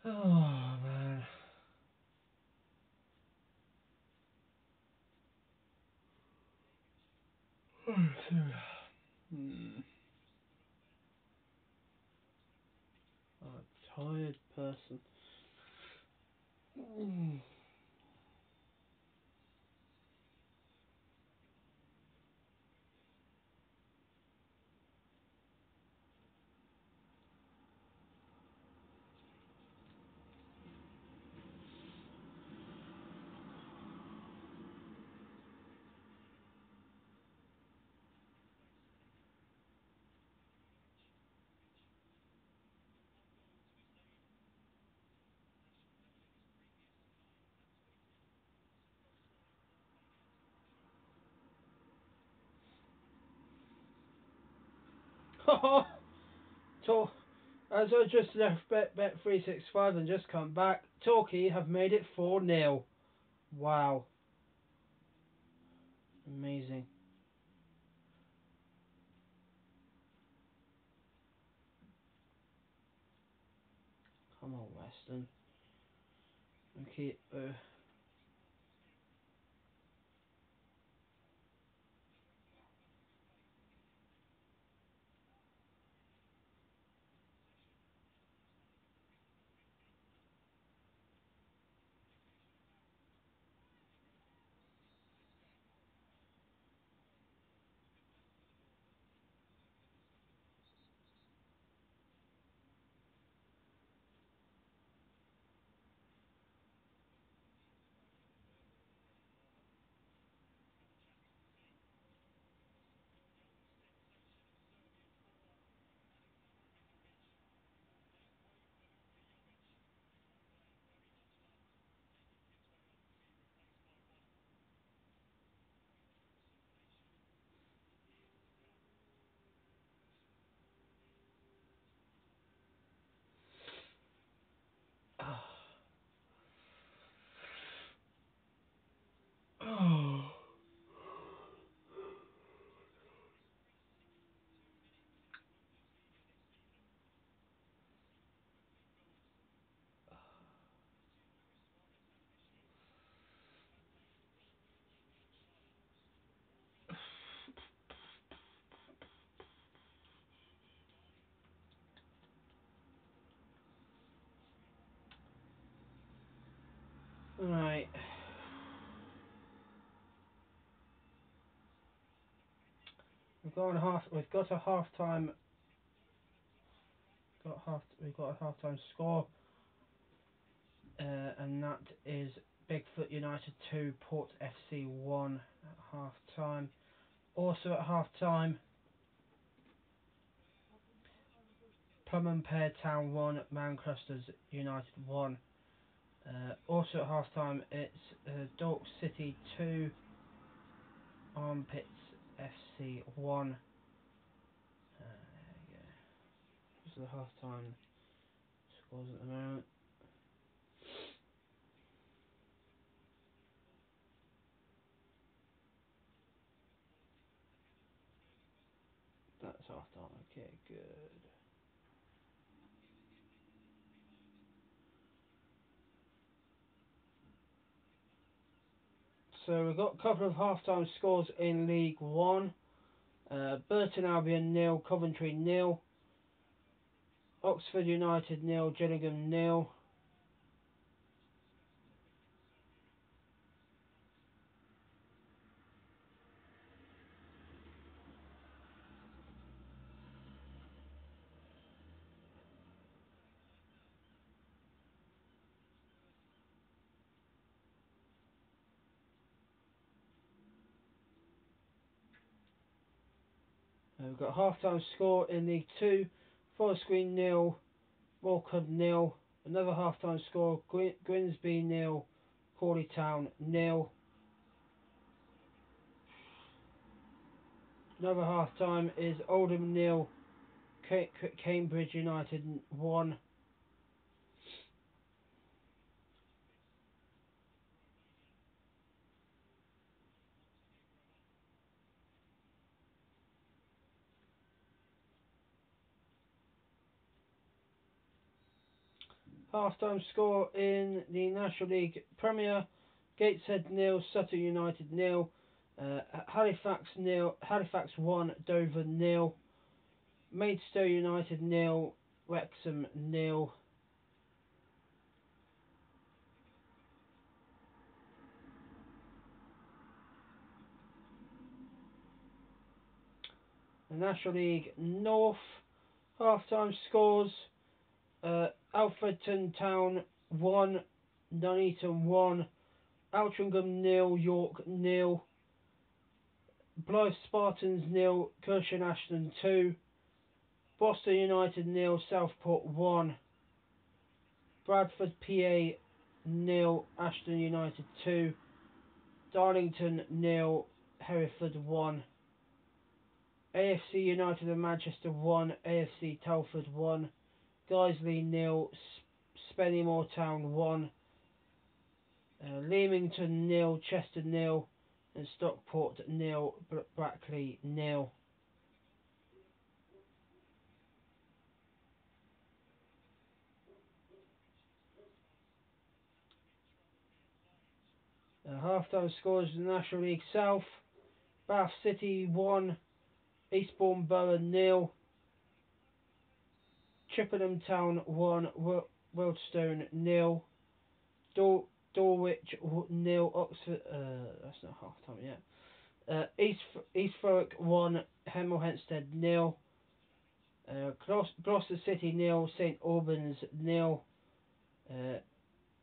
Oh man. Hmm. I'm a tired person. Mm. So, as I just left Bet365 and just come back, Torquay have made it 4-0. Wow. Amazing. Come on, Western. Okay, oh. Right. We've got a half time. We've got a half time score, and that is Bigfoot United 2, Port FC 1 at half time. Also at half time, Plum and Pear Town 1, Mancrusters United 1. Also at half time, it's Dork City 2, Armpits FC 1. Yeah. Those are the half time scores at the moment. That's half time. Okay, good. So we've got a couple of half-time scores in League One. Burton Albion 0, Coventry 0, Oxford United 0, Gillingham 0. We've got a half-time score in League Two, Forest Green 0, Morecambe 0. Another half-time score, Grimsby 0, Crawley Town 0. Another half-time is Oldham 0, Cambridge United 1. Half-time score in the National League Premier: Gateshead nil, Sutton United nil, Halifax nil, Halifax 1, Dover nil, Maidstone United nil, Wrexham nil. The National League North half-time scores: Alfreton Town 1, Nuneaton 1, Altrincham nil, York nil, Blyth Spartans nil, Cushion Ashton 2, Boston United nil, Southport 1, Bradford PA nil, Ashton United 2, Darlington nil, Hereford 1, AFC United and Manchester 1, AFC Telford 1, Guiseley nil, Spennymoor Town 1, Leamington nil, Chester nil, and Stockport nil, Brackley nil. Half-time scores in the National League South: Bath City 1, Eastbourne Borough nil, Chippenham Town 1, Wealdstone nil, Dulwich nil, Oxford. That's not half-time yet. East Thurrock 1, Hemel Hempstead nil, Gloucester City nil, St Albans nil,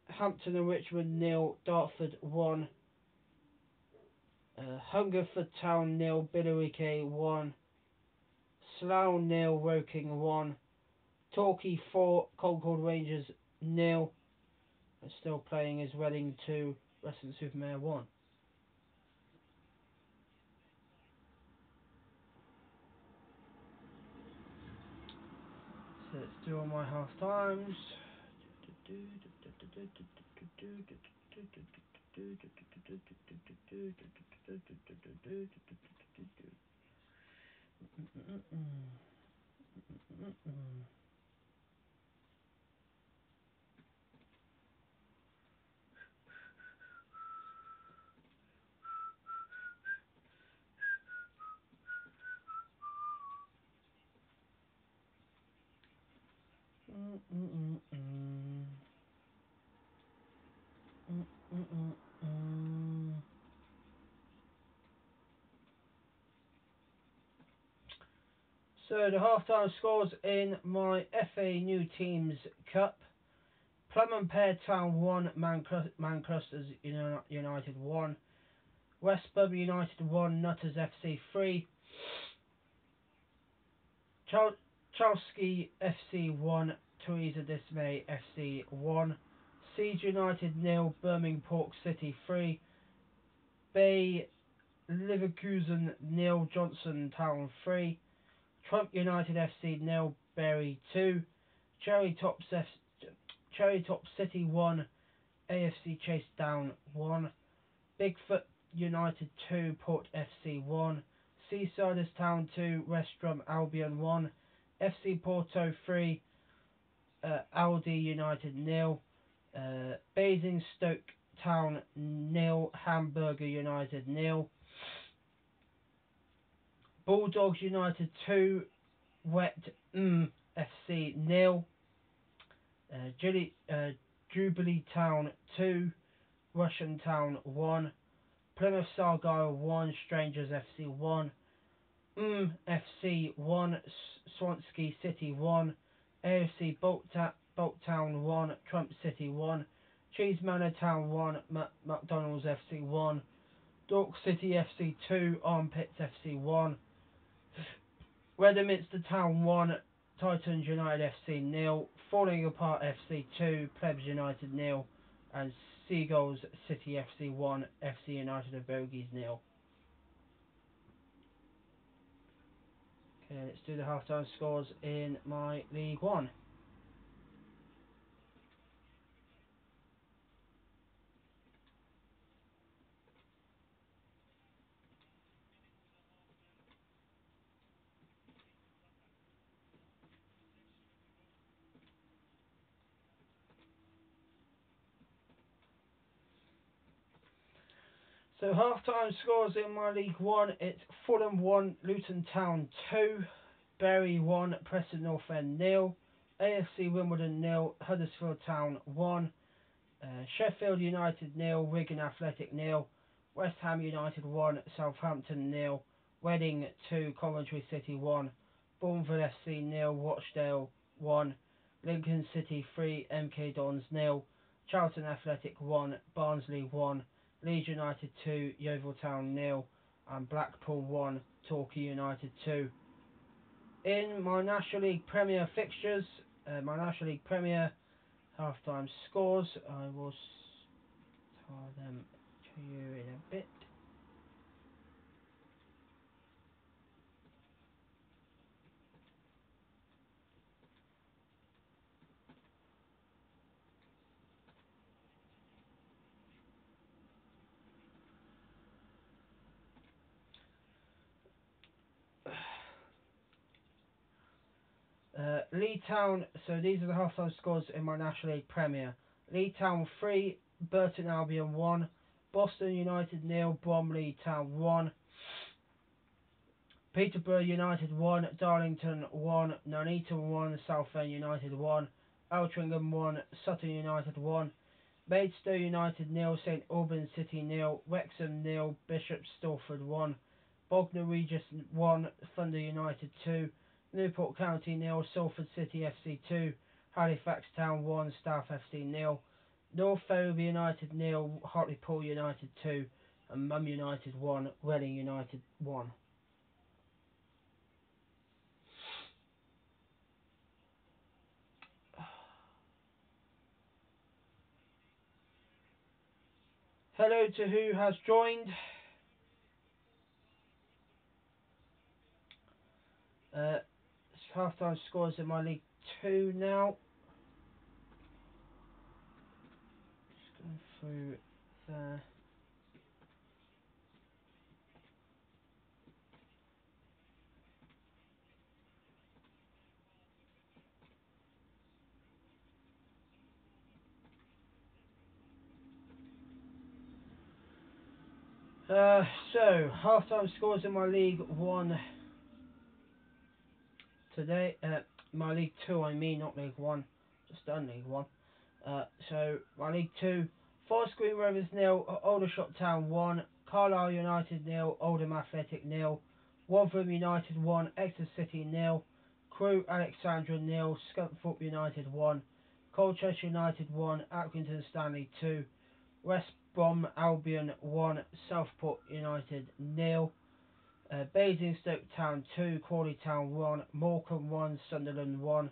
Hampton and Richmond nil, Dartford 1, Hungerford Town nil, Billericay 1, Slough nil, Woking 1, Torquay 4, Concord Rangers nil. And still playing is Reading 2, Western-super-Mare 1. So let's do all my half times. So the half-time scores in my FA New Teams Cup: Plum and Pear Town 1, Mancrusters United 1, West Brom United 1, Nutters FC 3, Chalski FC 1, Theresa Dismay FC 1, Siege United 0, Birmingham Pork City 3, Bay Leverkusen 0, Johnson Town 3, Trump United FC 0, Berry 2, Cherry Top City 1, AFC Chase Down 1, Bigfoot United 2, Port FC 1, Seasiders Town 2, West Brom Albion 1, FC Porto 3, Aldi United 0, Basingstoke Town 0, Hamburger United 0, Bulldogs United 2, Wet FC 0, Jubilee Town 2, Russian Town 1, Plymouth Argyle 1, Strangers FC 1, FC 1, Swansea City 1, AFC Boltown 1, Trump City 1, Cheese Manor Town 1, McDonald's FC 1, Dork City FC 2, Armpits FC 1, Weatherminster Town 1, Titans United FC 0, Falling Apart FC 2, Plebs United 0, and Seagulls City FC 1, FC United of Bogies 0. Okay, let's do the half-time scores in my League One. So half-time scores in my League One. It's Fulham 1, Luton Town 2, Bury 1, Preston North End 0, AFC Wimbledon 0, Huddersfield Town 1, Sheffield United 0, Wigan Athletic 0, West Ham United 1, Southampton 0, Reading 2, Coventry City 1, Bournemouth FC 0, Rochdale 1, Lincoln City 3, MK Dons 0, Charlton Athletic 1, Barnsley 1, Leeds United 2, Yeovil Town 0, and Blackpool 1, Torquay United 2. In my National League Premier fixtures, my National League Premier half-time scores, I will tell them to you in a bit. Leeds Town, so these are the half-time scores in my National League Premier. Leeds Town 3, Burton Albion 1, Boston United 0, Bromley Town 1, Peterborough United 1, Darlington 1, Nuneaton 1, Southend United 1, Altrincham 1, Sutton United 1, Maidstone United 0, St Albans City 0, Wrexham 0, Bishop Stortford 1, Bognor Regis 1, Thunder United 2, Newport County 0, Salford City FC 2, Halifax Town 1, Staff FC 0, North Ferriby United 0, Hartlepool United 2, and Mum United 1, Reading United 1. Hello to who has joined. Half-time scores in my League 2 now. Just going through there. So, half-time scores in my League 1 today. My League 2, I mean, not League 1. Just done League 1. So, my League 2, Forest Green Rovers 0, Aldershot Town 1, Carlisle United 0, Oldham Athletic 0, Rotherham United 1, Exeter City 0, Crewe Alexandra 0, Scunthorpe United 1, Colchester United 1, Accrington Stanley 2, West Brom Albion 1, Southport United 0, Basingstoke Town 2, Crawley Town 1, Morecambe 1, Sunderland 1,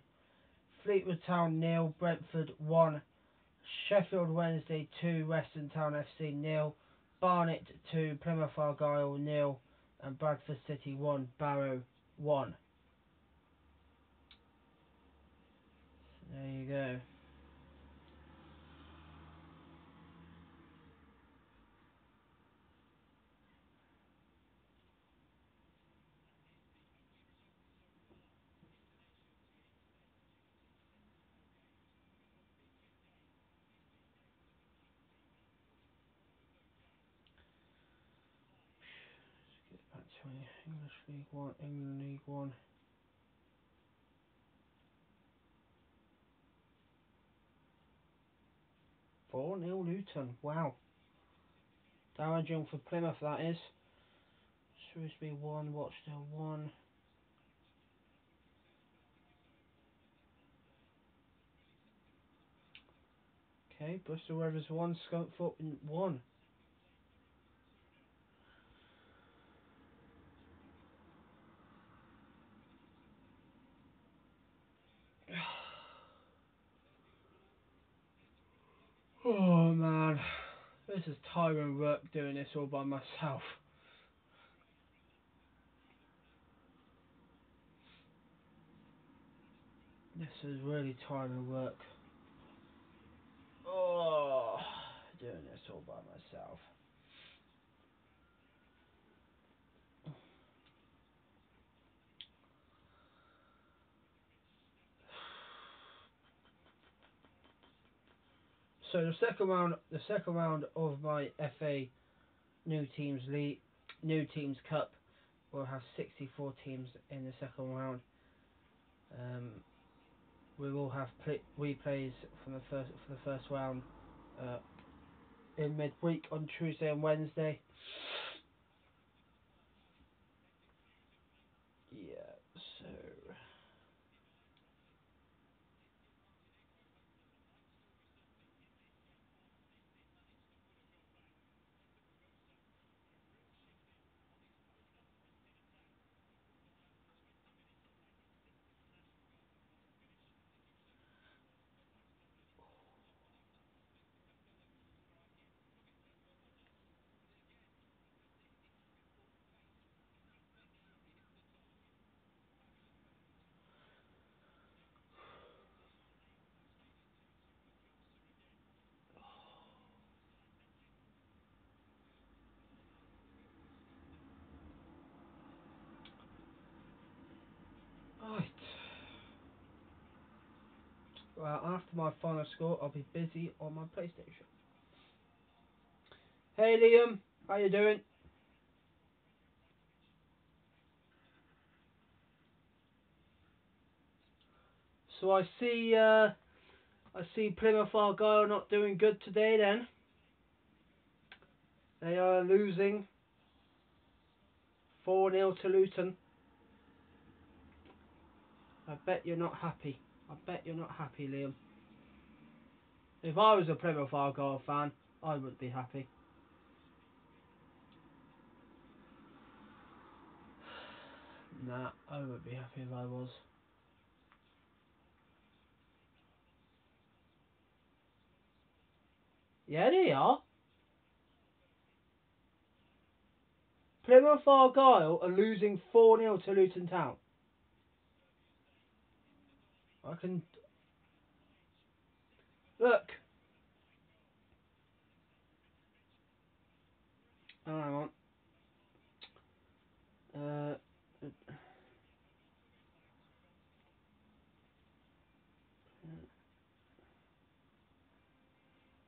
Fleetwood Town 0, Brentford 1, Sheffield Wednesday 2, Western Town FC 0, Barnet 2, Plymouth Argyle 0, and Bradford City 1, Barrow 1. There you go. Get back to English League 1, England League 1. 4-0 Luton, wow. Damaging for Plymouth, that is. Shrewsbury 1, Rochdale 1. Okay, Bristol Rovers 1, Scunthorpe 1. Oh man, this is tiring work doing this all by myself. This is really tiring work. Oh, doing this all by myself. So the second round of my FA new teams league, new teams cup. We'll have 64 teams in the second round. We will have replays from the first round in midweek on Tuesday and Wednesday. Yeah, so right. Well, after my final score, I'll be busy on my PlayStation. Hey Liam, how you doing? So I see Plymouth Argyle not doing good today. Then they are losing 4-0 to Luton. I bet you're not happy. I bet you're not happy, Liam. If I was a Plymouth Argyle fan, I wouldn't be happy. Nah, I wouldn't be happy if I was. Yeah, they are. Plymouth Argyle are losing 4-0 to Luton Town. I can look. Oh, hang on. Uh,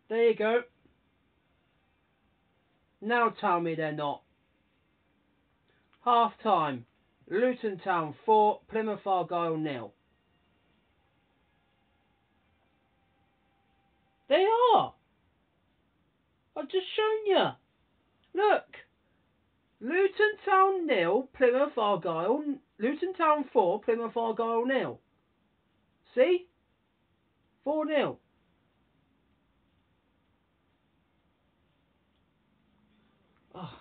there you go. Now tell me they're not. Half time. Luton Town 4, Plymouth Argyle 0. They are. I've just shown you. Look. Luton Town 0, Plymouth Argyle. Luton Town 4, Plymouth Argyle 0. See? 4-0. Oh.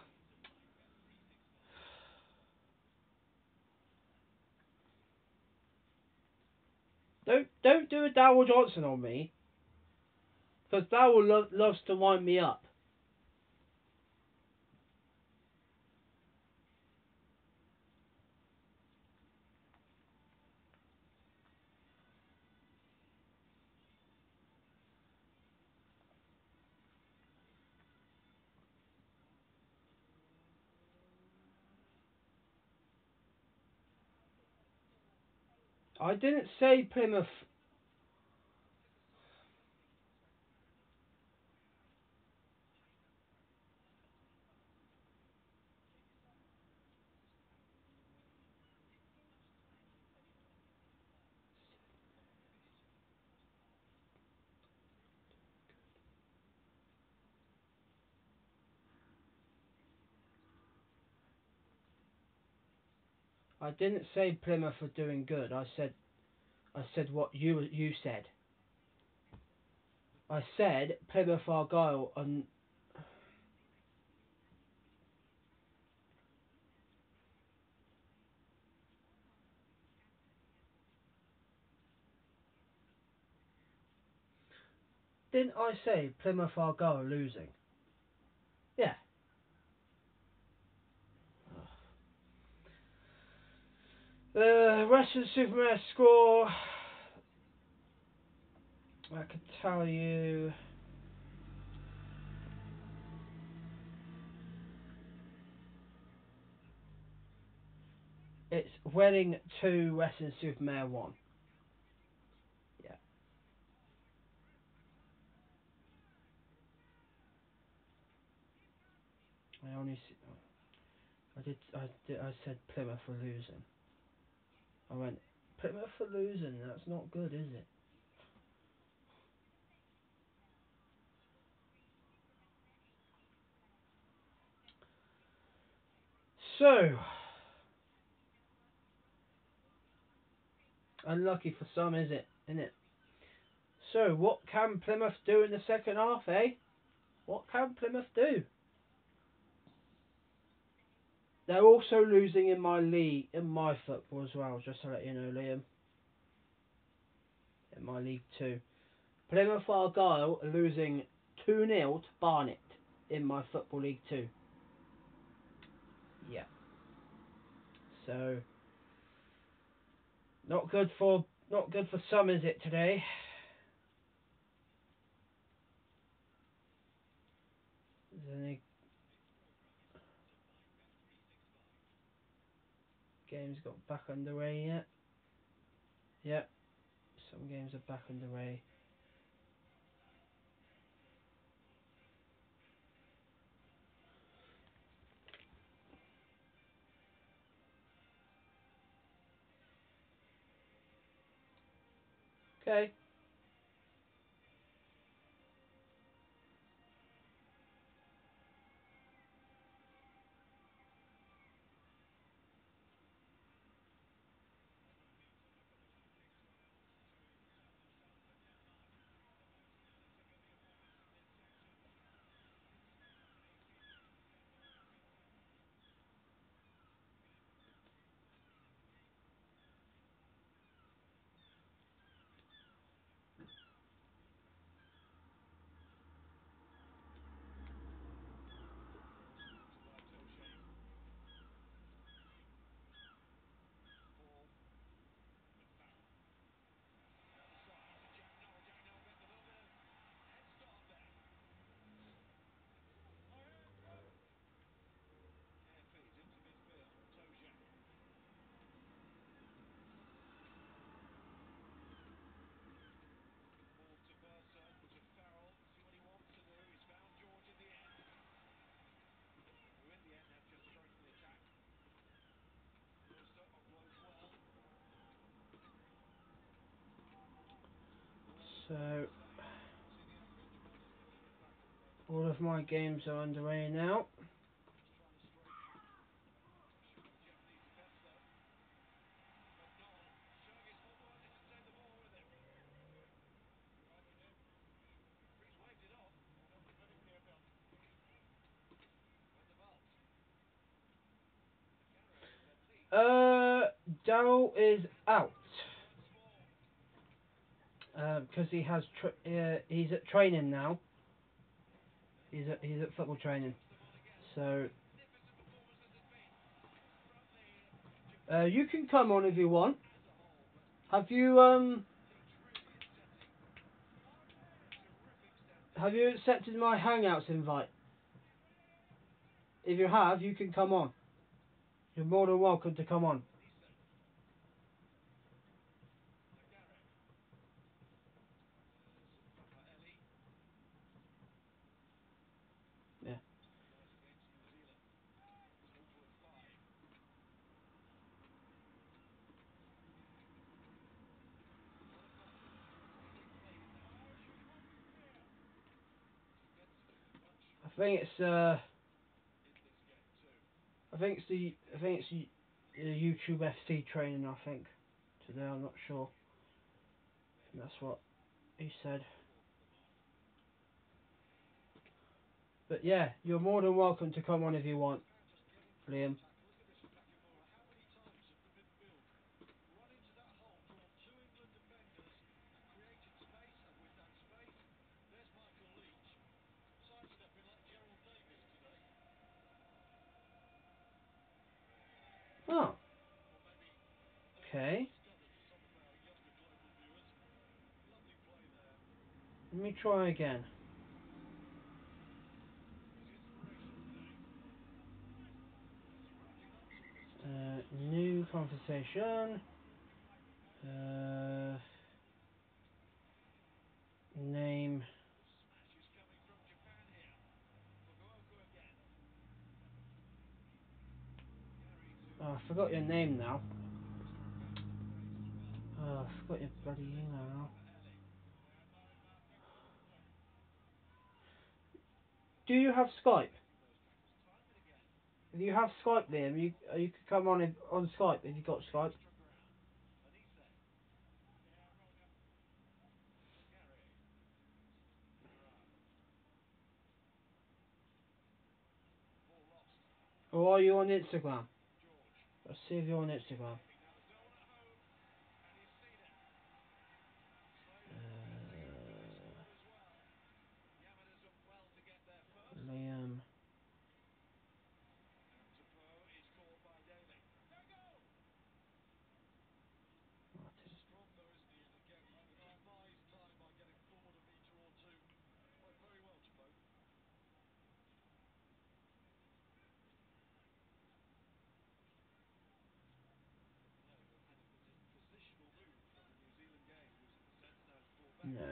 Don't do a Darryl Johnson on me, because Darryl loves to wind me up. I didn't say Plymouth. I didn't say Plymouth are doing good. I said what you said. I said Plymouth Argyle and didn't I say Plymouth Argyle losing? Yeah. The Western Supermare score, I could tell you. It's Wedding 2, Western Supermare 1. Yeah. I only I said Plymouth for losing. I went Plymouth for losing. That's not good, is it? So unlucky for some, is it? Isn't it? So what can Plymouth do in the second half, eh? What can Plymouth do? They're also losing in my league, in my football as well, just to let you know, Liam. In my League 2. Plymouth Argyle are losing 2-0 to Barnet in my Football League 2. Yeah. So not good for some, is it, today? Is any games got back underway yet? Yep. Some games are back underway. Okay. So all of my games are underway now. Daryl is out because he's at training now. He's at football training. So you can come on if you want. Have you accepted my Hangouts invite? If you have, you can come on. You're more than welcome to come on. Yeah. I think it's the YouTube FC training. I think today. I'm not sure. And that's what he said. But yeah, you're more than welcome to come on if you want, Liam. Oh, okay. Let me try again. New conversation. Uh, Name. I forgot your name now. Oh, I forgot your bloody email now. Do you have Skype? If you have Skype, Liam, you could come on Skype if you got Skype. Or are you on Instagram? Let's see if you're on Instagram. Liam. No.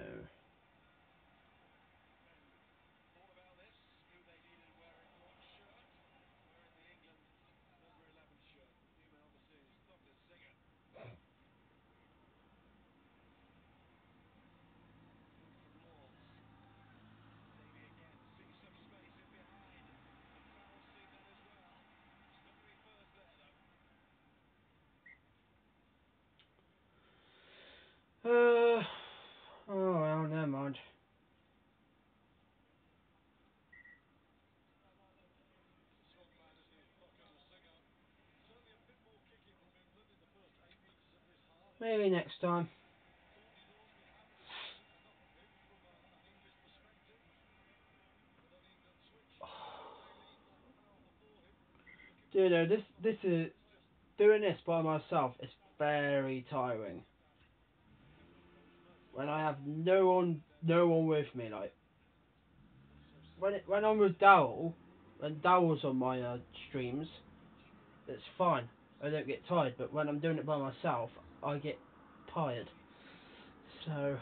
Oh well, never mind. Maybe next time. You know, this is doing this by myself. It's very tiring. When I have no one with me, like when I'm with Daryl, when Daryl's on my streams, it's fine. I don't get tired. But when I'm doing it by myself, I get tired. So,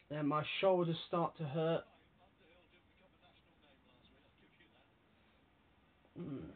then my shoulders start to hurt. Mm.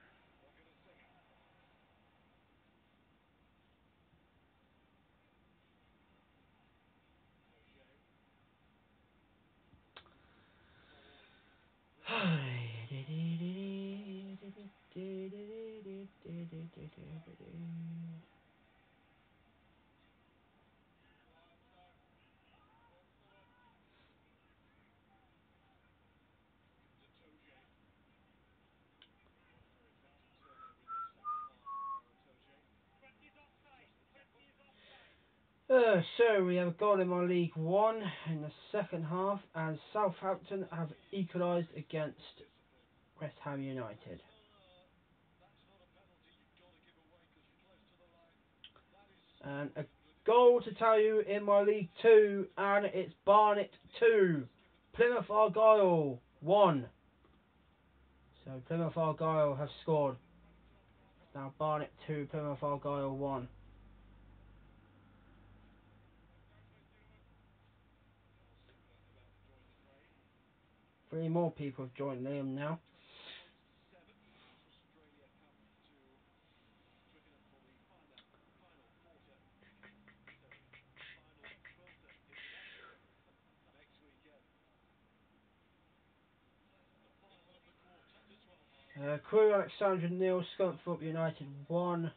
So we have a goal in my League One in the second half, and Southampton have equalised against West Ham United. And a goal to tell you in my League Two, and it's Barnet 2, Plymouth Argyle 1. So Plymouth Argyle have scored. Now Barnet 2, Plymouth Argyle 1. Three more people have joined Liam now. Crew Alexandra nil, Scunthorpe United 1.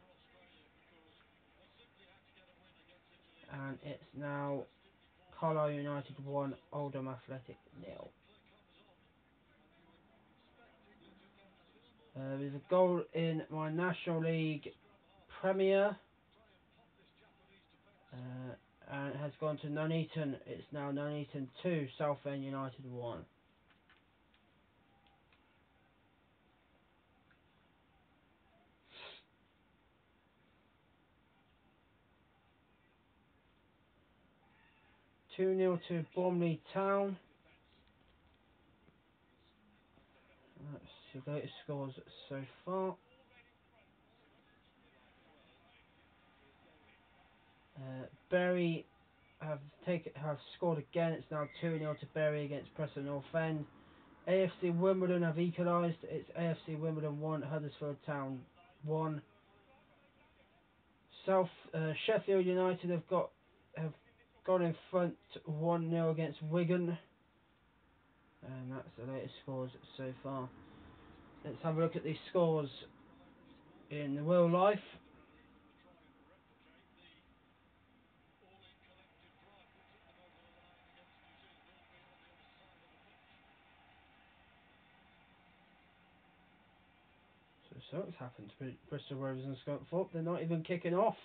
And it's now Carlisle United 1, Oldham Athletic 0. There's a goal in my National League Premier. And it has gone to Nuneaton. It's now Nuneaton 2, Southend United 1. Two 0 to Bromley Town. That's the latest scores so far. Bury have scored again. It's now 2-0 to Bury against Preston North End. AFC Wimbledon have equalised. It's AFC Wimbledon 1, Huddersfield Town 1. Sheffield United have gone in front 1-0 against Wigan, and that's the latest scores so far. Let's have a look at these scores in real life. So it's happened to Bristol Rovers and Scunthorpe. They're not even kicking off.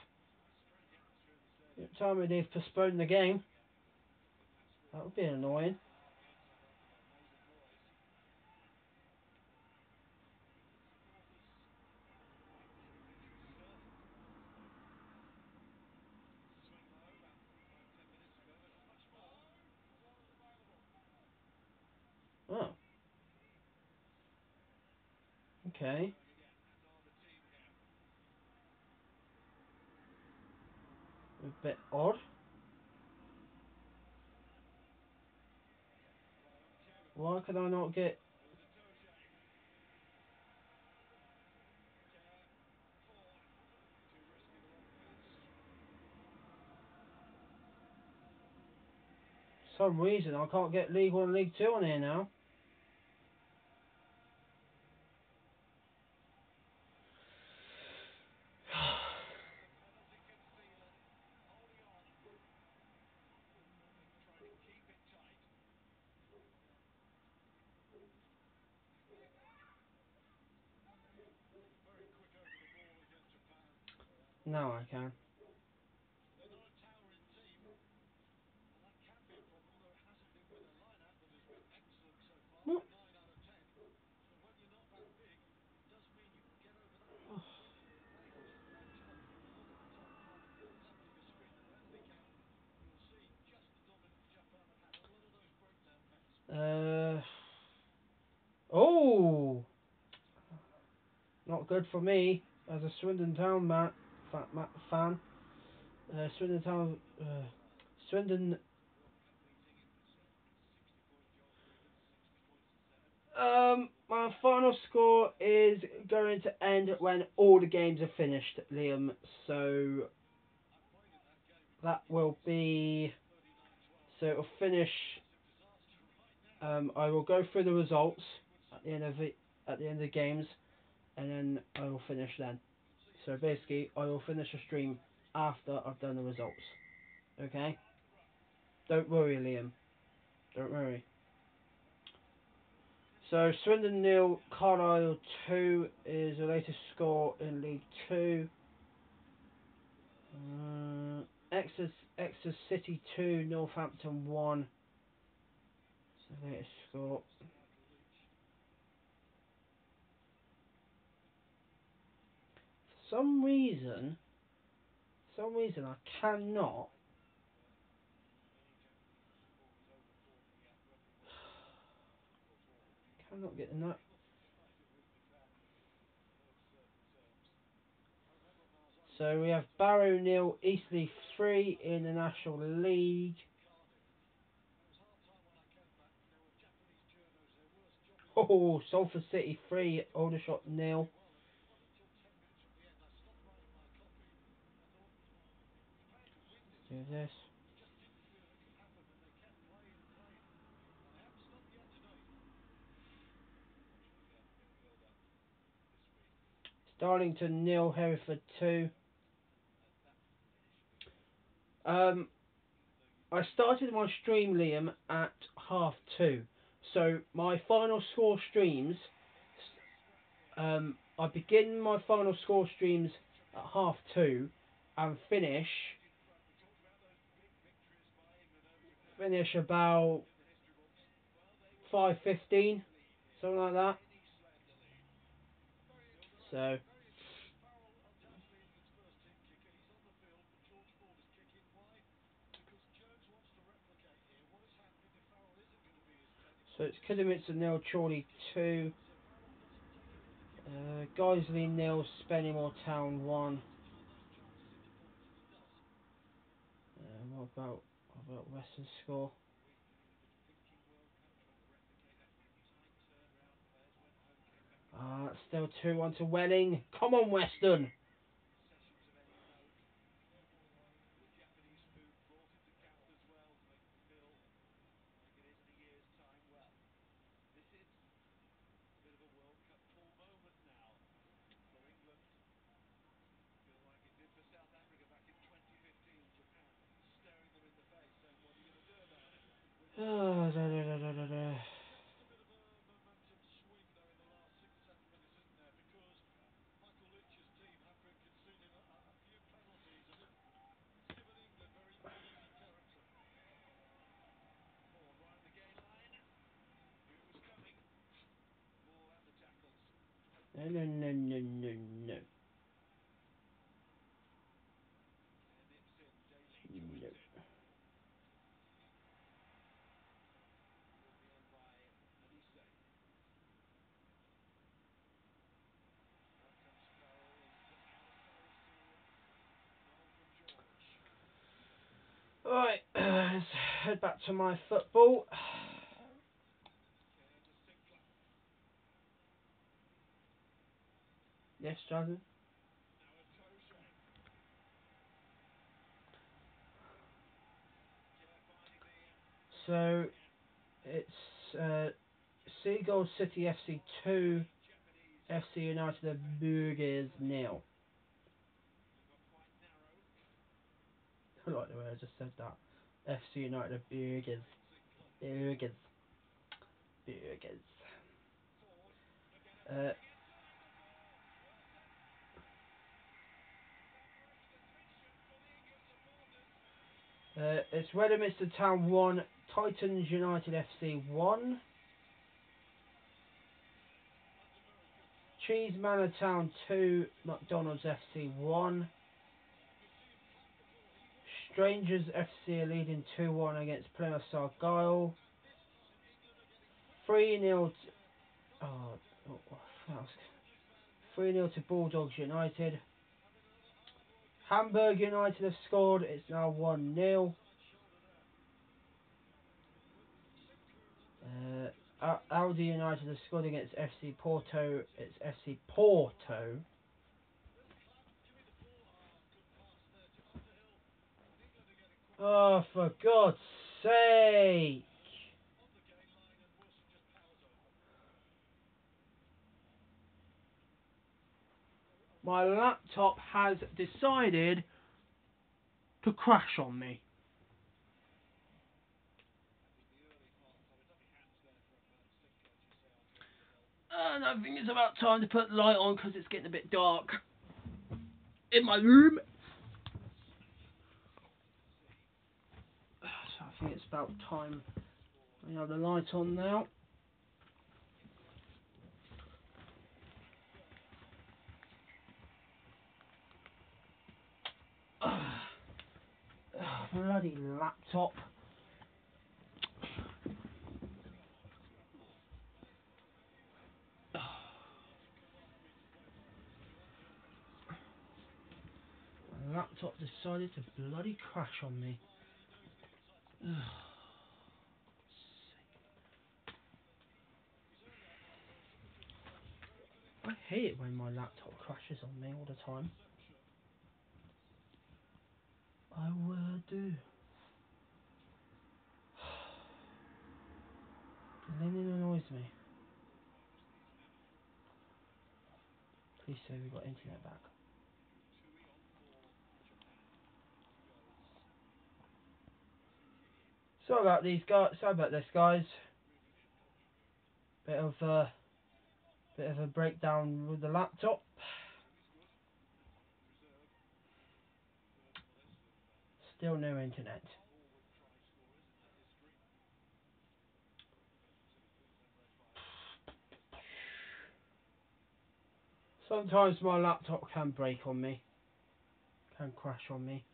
Tell me they've postponed the game. That would be annoying. Oh, okay. A bit odd. Why could I not get... For some reason I can't get League 1 and League 2 on here now. Now I can. What? Oh! Not good for me as a Swindon Town fan. Swindon Town... Swindon... My final score is going to end when all the games are finished, Liam. So that will be... So it'll finish... I will go through the results at the end of the games, and then I will finish then. So basically, I will finish the stream after I've done the results. Okay? Don't worry, Liam. Don't worry. So Swindon 0, Carlisle 2 is the latest score in League 2. Exeter City 2, Northampton 1. That's the latest score. For some reason I cannot get in that. So we have Barrow 0, Eastleigh 3 in the National League. Oh, Salford City 3, Aldershot 0. Do this. Darlington 0, Hereford 2. I started my stream, Liam, at 2:30. So my final score streams, I begin my final score streams at 2:30 and finish about 5:15, something like that. So it's Kidderminster 0, Chorley 2. Guiseley 0, Spennymoor Town 1. What about Have a Western score. Still 2-1 to Welling. Come on, Western. Oh, da, da, da, da, da, da. No, no, no, no, no, no. No. Right, let's head back to my football. Yes, Jonathan? So, it's Seagull City FC 2, FC United the Burgers nil. I like the way I just said that. FC United the Burgers. Burgers. Burgers. Uh, it's Westminster Town 1, Titans United FC 1, Cheese Manor Town 2, McDonald's FC 1, Strangers FC are leading 2-1 against Plymouth Argyle, 3-0 to, oh, 3-0 to Bulldogs United. Hamburg United have scored, it's now 1-0. Audi United have scored against FC Porto, it's FC Porto. Oh, for God's sake! My laptop has decided to crash on me. And I think it's about time to put the light on because it's getting a bit dark in my room. So I think it's about time we have the light on now. Bloody laptop. My laptop decided to bloody crash on me. I hate it when my laptop crashes on me all the time. I will do. Linen annoys me. Please say we got internet back. Sorry about these guys. Sorry about this, guys. Bit of a breakdown with the laptop. Still no internet. Sometimes my laptop can break on me. Can crash on me.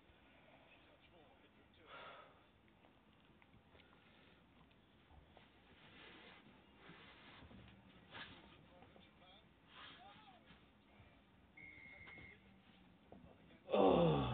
Oh.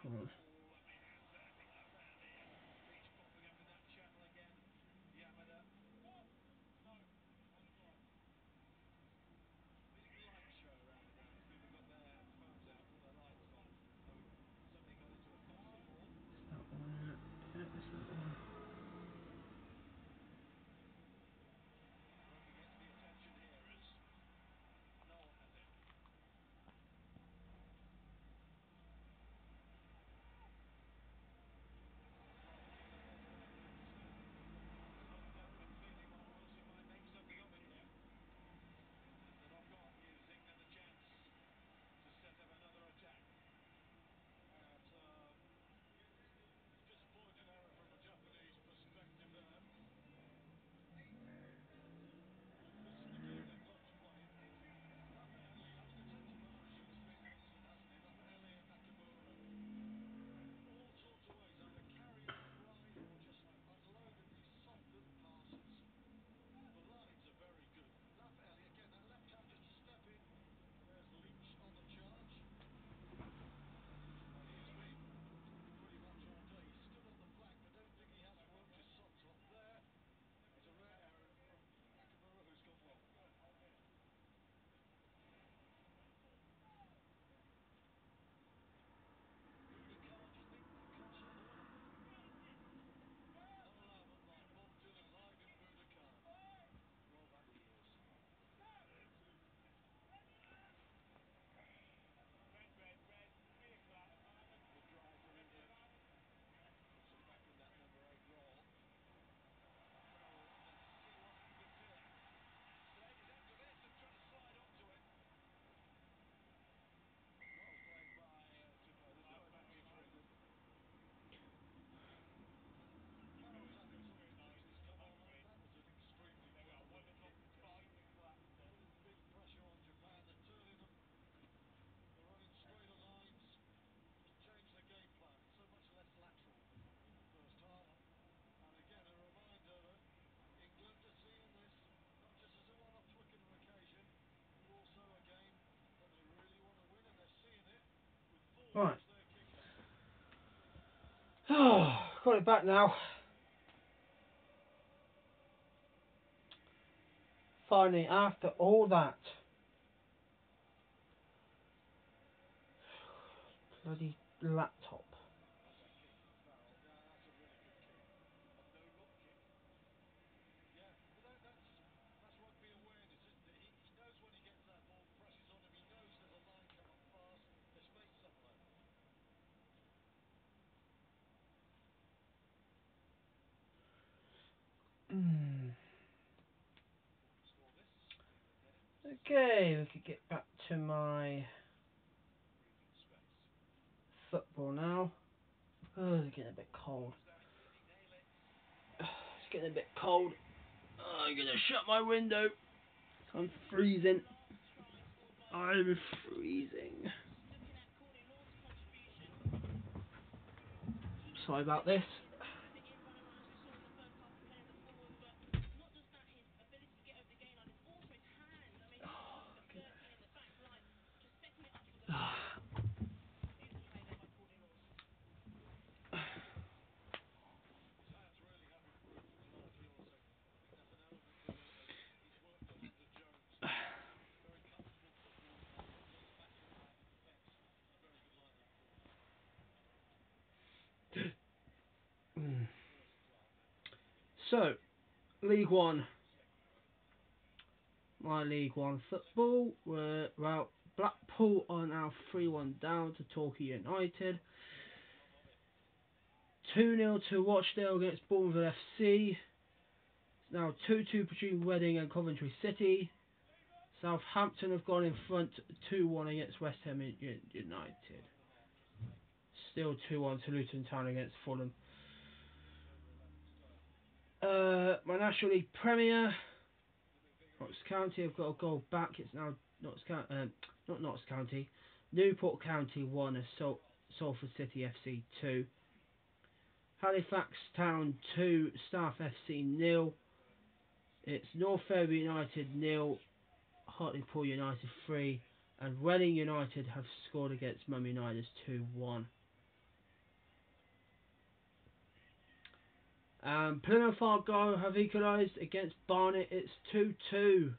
on. That one. Yeah, it's that one. Right. Oh, got it back now. Finally, after all that. Bloody laptop. Okay, we could get back to my football now. Oh, it's getting a bit cold. It's getting a bit cold. Oh, I'm gonna shut my window. I'm freezing. I'm freezing. Sorry about this. So, League One. My League One football. Well, Blackpool are now 3-1 down to Torquay United. 2-0 to Rochdale against Bournemouth FC. It's now 2-2 between Reading and Coventry City. Southampton have gone in front 2-1 against West Ham United. Still 2-1 to Luton Town against Fulham. My National League Premier. Notts County have got a goal back. It's now not Notts County. Newport County 1, Salford City FC 2. Halifax Town 2, Staff FC 0. It's North Ferry United 0, Hartlepool United 3, and Reading United have scored against Mum United 2-1. Plymouth Argyle have equalised against Barnet. It's 2-2.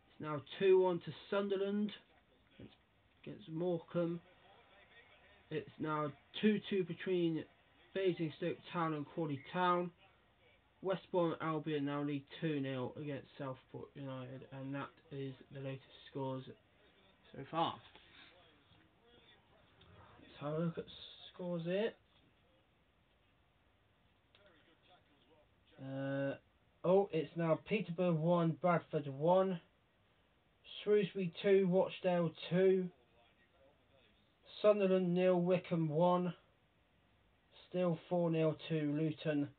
It's now 2-1 to Sunderland against Morecambe. It's now 2-2 between Basingstoke Town and Crawley Town. Westbourne Albion now lead 2-0 against Southport United, and that is the latest scores so far. Let's have a look at scores here. It's now Peterborough 1, Bradford 1, Shrewsbury 2, Rochdale 2, Sunderland 0, Wickham 1, still 4-0 to Luton.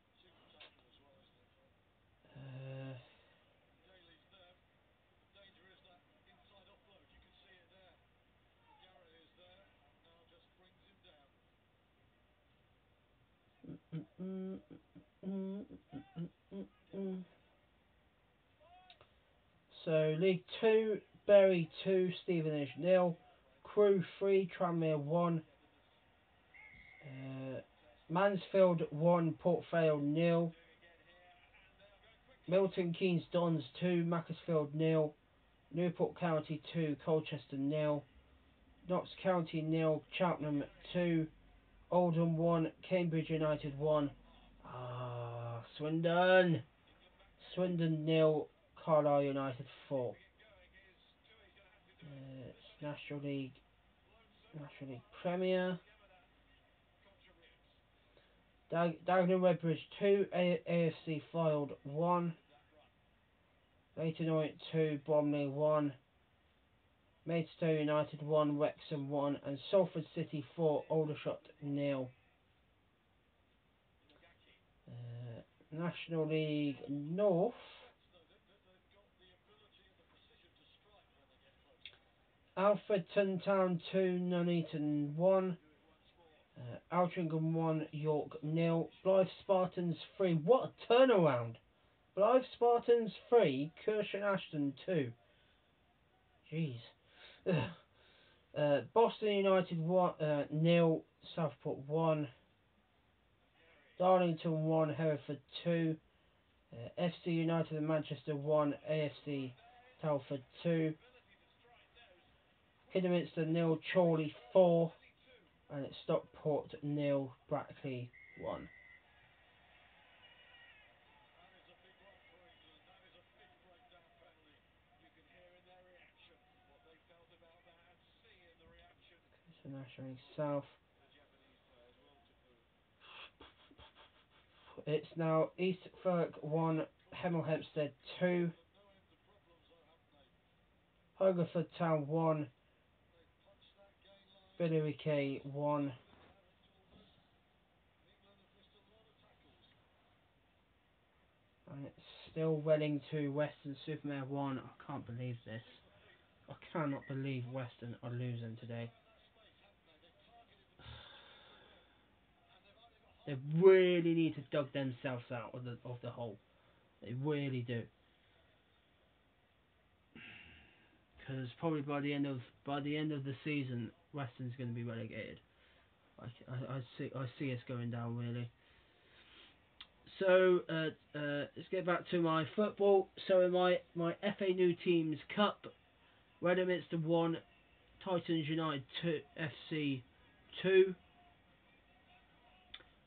So League 2, Bury 2, Stevenage 0, Crewe 3, Tranmere 1, Mansfield 1, Port Vale 0, Milton Keynes Dons 2, Macclesfield 0, Newport County 2, Colchester 0, Notts County 0, Cheltenham 2, Oldham 1, Cambridge United 1. Swindon 0, Carlisle United 4. It's National League Premier. Dagenham Redbridge 2, AFC Fylde 1, Leyton Orient 2, Bromley 1, Maidstone United 1, Wrexham 1, and Salford City 4, Aldershot 0. National League North. Alfredton Town 2, Nuneaton 1, Altrincham 1, York 0, Blythe Spartans 3. What a turnaround! Blythe Spartans 3, Kirsham Ashton 2. Jeez. Boston United 1, 0, Southport 1, Darlington 1, Hereford 2, FC United and Manchester 1, AFC Telford 2, Kidderminster 0, Chorley 4, and it's Stockport 0, Brackley 1. So National League South. It's now East Thurrock 1, Hemel Hempstead 2, Hungerford Town 1, Billericay 1, and it's still Welling 2, Western Supermare 1. I can't believe this. I cannot believe Western are losing today. They really need to dug themselves out of the hole. They really do. Because probably by the end of the season, Western's going to be relegated. I see us going down really. So let's get back to my football. So in my FA New Teams Cup, Westminster 1, Titans United 2, FC 2,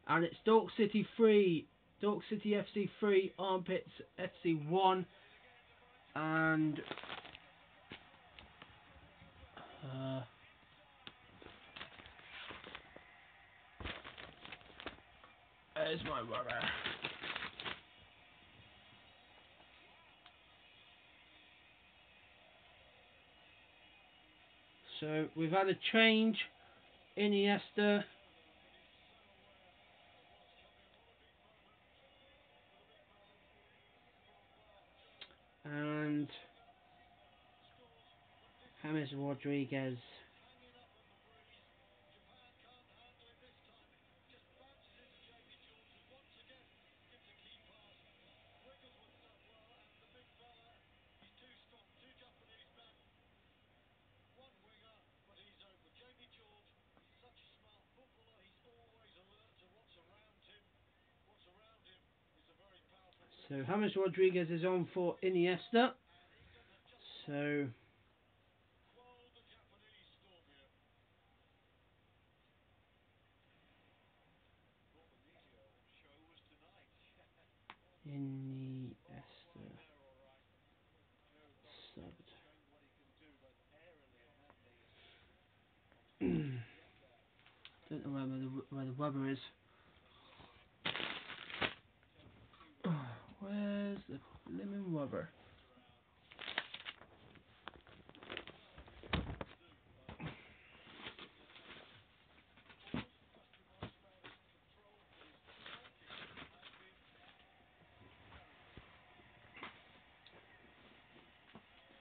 and it's Dork City FC 3, Armpits FC 1, and there's my rubber. So we've had a change. Iniesta. And James Rodriguez. So James Rodriguez is on for Iniesta. So Iniesta subbed. Don't know where the weather is. Where's the lemon rubber?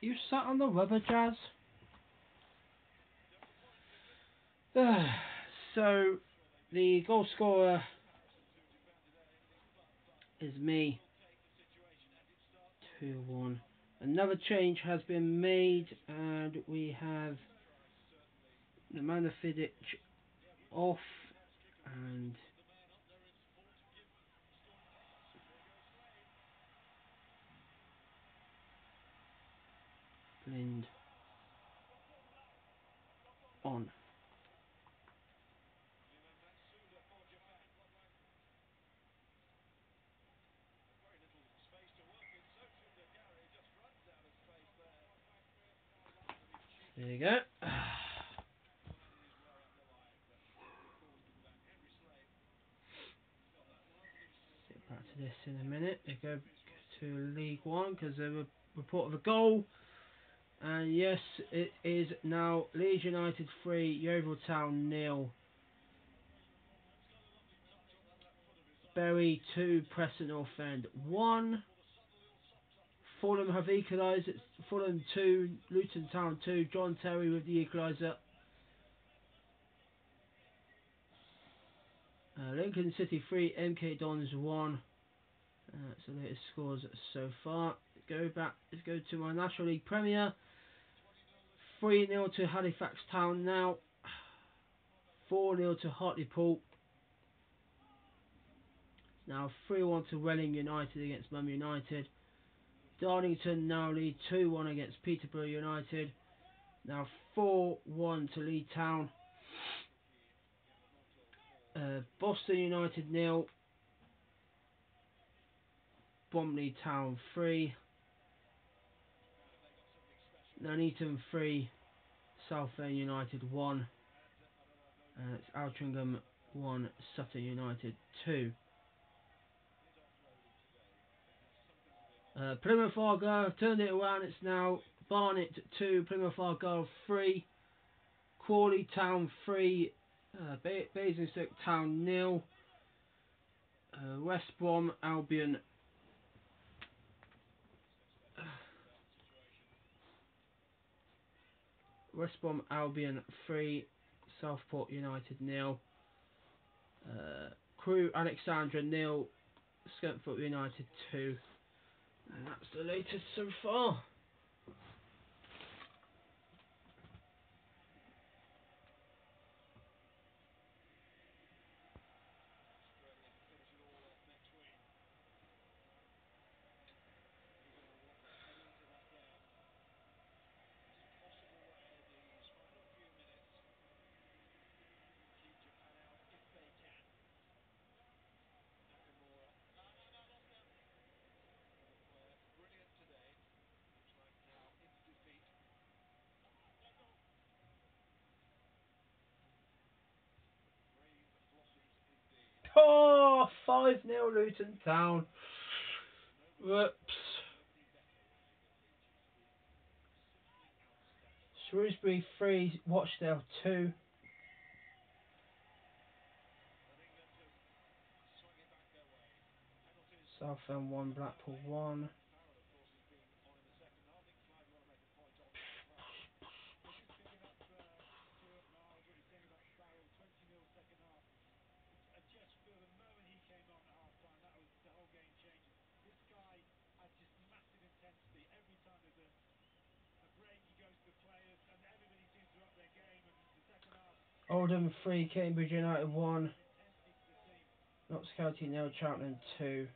You sat on the rubber, Jazz? So, the goal scorer is me. 2-1. Another change has been made, and we have the Manafidich off, and Blind on. There you go. Get back to this in a minute. They go to League One because they were report of a goal. And yes, it is now Leeds United 3, Yeovil Town 0. Bury 2, Preston North End 1. Fulham have equalised. It's Fulham 2, Luton Town 2. John Terry with the equaliser. Lincoln City 3, MK Dons 1. That's the latest scores so far. Let's go to my National League Premier. 3-0 to Halifax Town now. 4-0 to Hartlepool. Now 3-1 to Welling United against Mum United. Darlington now lead 2-1 against Peterborough United. Now 4-1 to Leeds Town. Boston United 0. Bromley Town 3. Nuneaton 3. Southend United 1. It's Altrincham 1. Sutton United 2. Plymouth Argyle turned it around. It's now Barnet 2. Plymouth Argyle 3. Crawley Town 3. Basingstoke Town 0. West Brom Albion West Brom Albion 3, Southport United 0, Crewe Alexandra 0, Scunthorpe United 2, and that's the latest so far. Oh, 5-0 Luton Town. Whoops. Shrewsbury 3, Rochdale 2. Southend 1, Blackpool 1. Oldham 3, Cambridge United 1. Notts County 0, Cheltenham 2.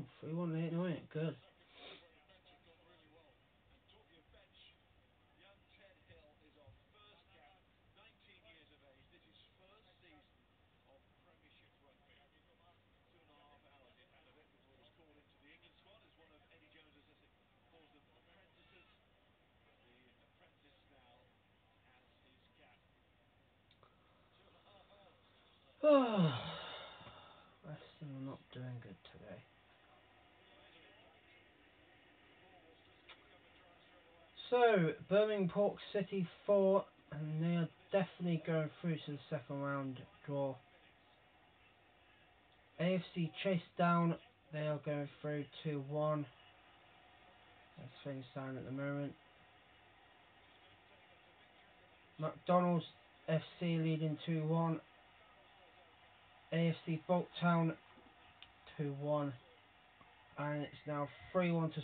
Ooh, 3-1 late night. Good. Western are not doing good today. So, Birmingham Pork City 4, and they are definitely going through to the second round draw. AFC Chase Down, they are going through 2-1. That's things down at the moment. McDonald's FC leading 2-1. AFC Bolttown 2-1. And it's now 3-1 to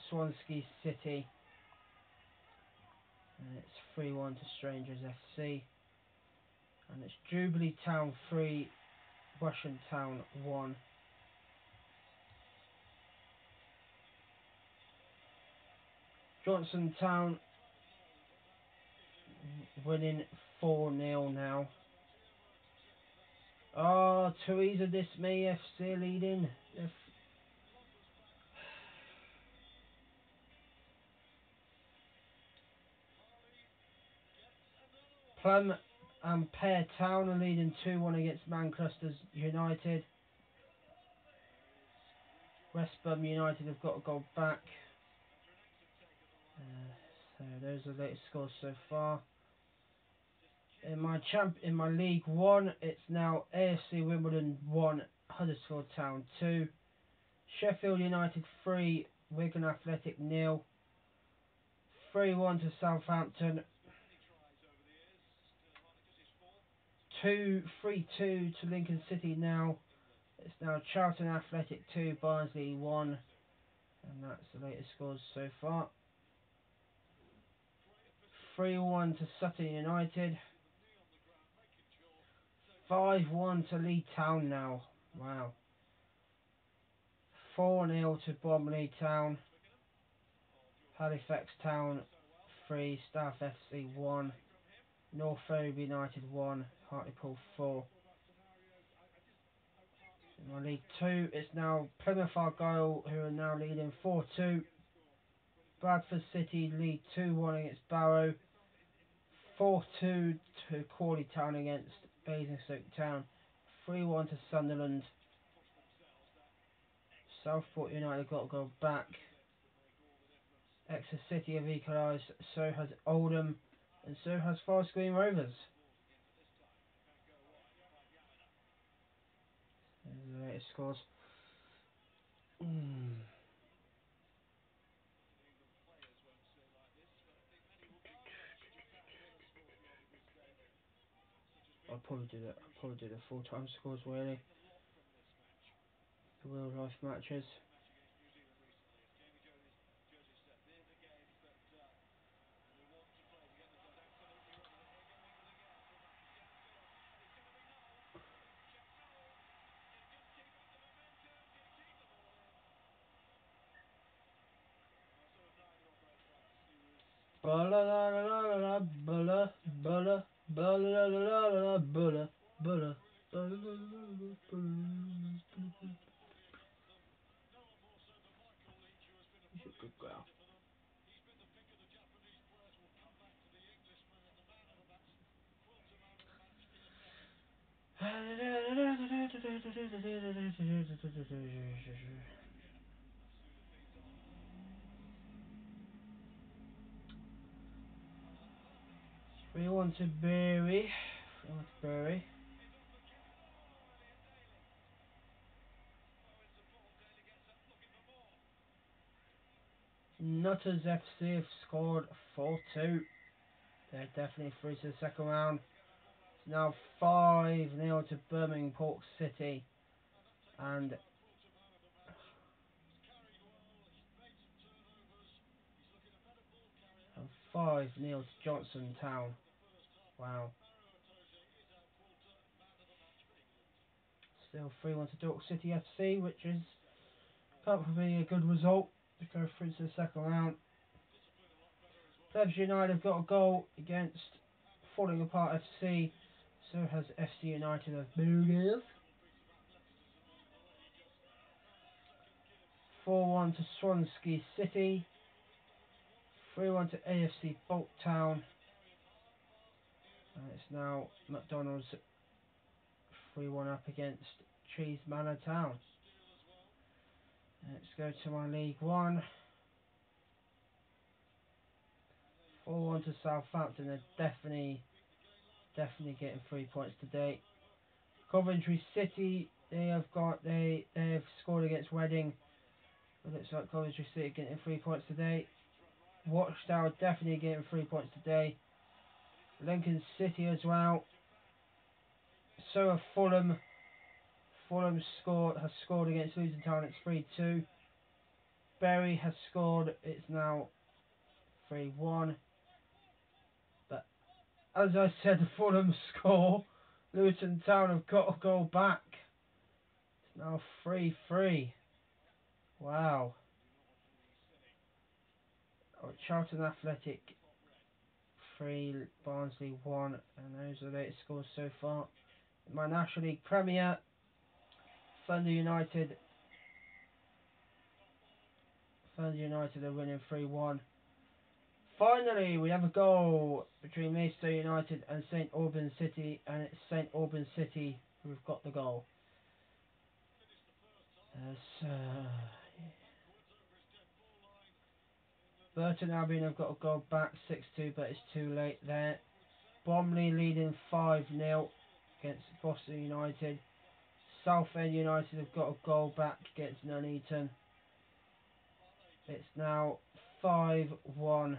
Swansea City. And it's 3-1 to Strangers FC. And it's Jubilee Town 3, Russian Town 1. Johnson Town winning 4-0 now. Oh, Theresa Dismay FC leading. Plum and Pear Town are leading 2-1 against Manchester United. West Brom United have got a goal back. So those are the latest scores so far. In my League 1, it's now AFC Wimbledon 1, Huddersfield Town 2, Sheffield United 3, Wigan Athletic 0, 3-1 to Southampton, 3-2 to Lincoln City now. It's now Charlton Athletic 2, Barnsley 1, and that's the latest scores so far. 3-1 to Sutton United, 5-1 to Leeds Town now. Wow. 4-0 to Bromley Town, Halifax Town 3, Staff FC 1, Norfolk United 1, Hartlepool 4. In my League 2, it's now Plymouth Argyle who are now leading 4-2. Bradford City lead 2-1 against Barrow. 4-2 to Crawley Town against Basingstoke Town. 3-1 to Sunderland. Southport United got to go back. Exeter City have equalised, so has Oldham, and so has Forest Green Rovers. There's the latest scores. I'll probably do that. I'll probably do the full-time scores really. The real life matches. Bulla la la la la la bulla bulla bulla la la la la la bulla bulla bulla. He's a good girl. We want to bury. We want to bury. Nutters FC have scored 4-2. They're definitely through to the second round. It's now 5-0 to Birmingham Pork City. And 5-0 to Johnson Town. Wow. Still 3-1 to Dork City FC, which is Cup will be a good result to go through to the second round. Plebs United have got a goal against Falling Apart FC. So has FC United of Bulgaria. 4-1 to Swansea City. 3-1 to AFC Boltown. And it's now McDonald's 3-1 up against Cheese Manor Town. Let's go to my League One. 4-1 to Southampton. They're definitely getting 3 points today. Coventry City, they have scored against Reading. It looks like Coventry City getting 3 points today. Watchdale definitely getting 3 points today. Lincoln City as well. So have Fulham. Fulham has scored against Luton Town. It's 3-2. Bury has scored. It's now 3-1. But as I said, Fulham score. Luton Town have got to go back. It's now 3-3. Wow. Oh, Charlton Athletic 3, Barnsley 1, and those are the latest scores so far. In my National League Premier, Thunder United are winning 3-1. Finally, we have a goal between Maidstone United and St Albans City, and it's St Albans City who've got the goal. Burton Albion have got a goal back 6-2, but it's too late there. Bromley leading 5-0 against Boston United. Southend United have got a goal back against Nuneaton. It's now 5-1 to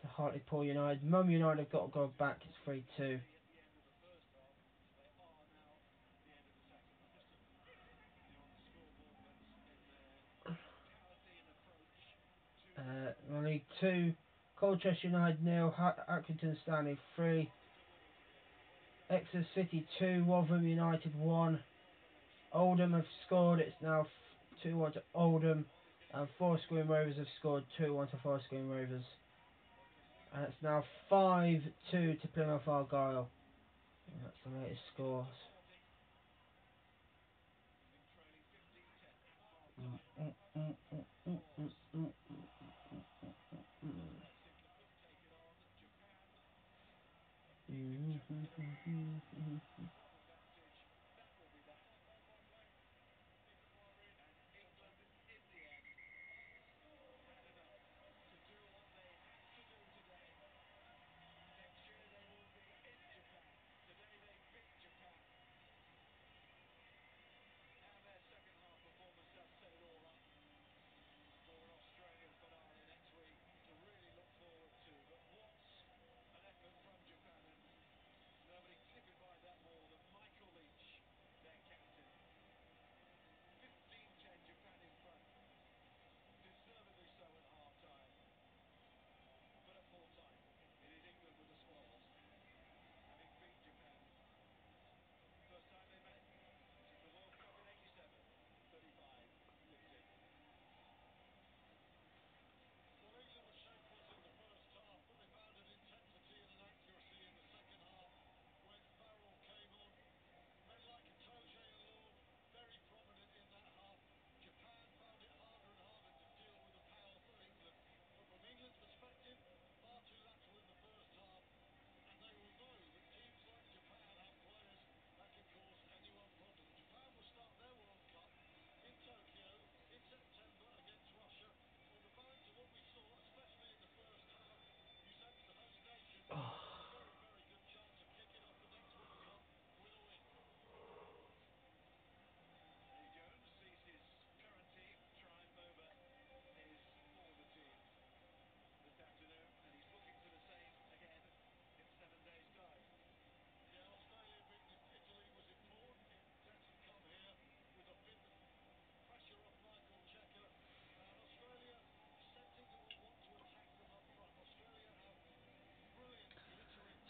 Hartlepool United. Mum United have got a goal back. It's 3-2. League 2, Colchester United 0, Accrington Stanley 3, Exeter City 2, Rotherham United 1. Oldham have scored. It's now 2-1 to Oldham, and Forest Green Rovers have scored 2-1 to Forest Green Rovers. And it's now 5-2 to Plymouth Argyle. And that's the latest scores.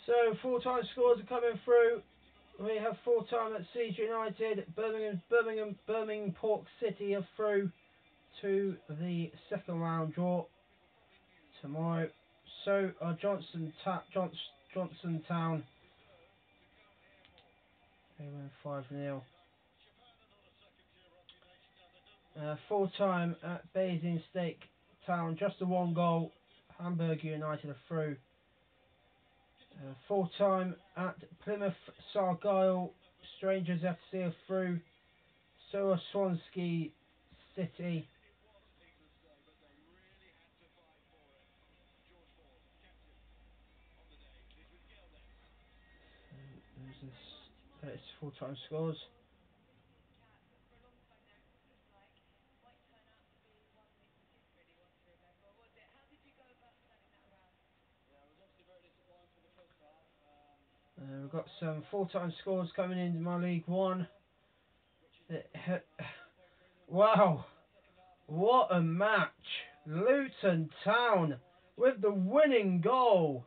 So full-time scores are coming through. We have full-time at Siege United. Birmingham Pork City are through to the second round draw tomorrow. So Johnson Town, they win 5-0. Full time at Basingstoke Town, just a 1 goal. Hamburg United are through. Full time at Plymouth Sargyle, Strangers FC are through. So are Swansea City. There's this. It's full time scores. We've got some full-time scores coming into my League One. Wow, what a match! Luton Town with the winning goal.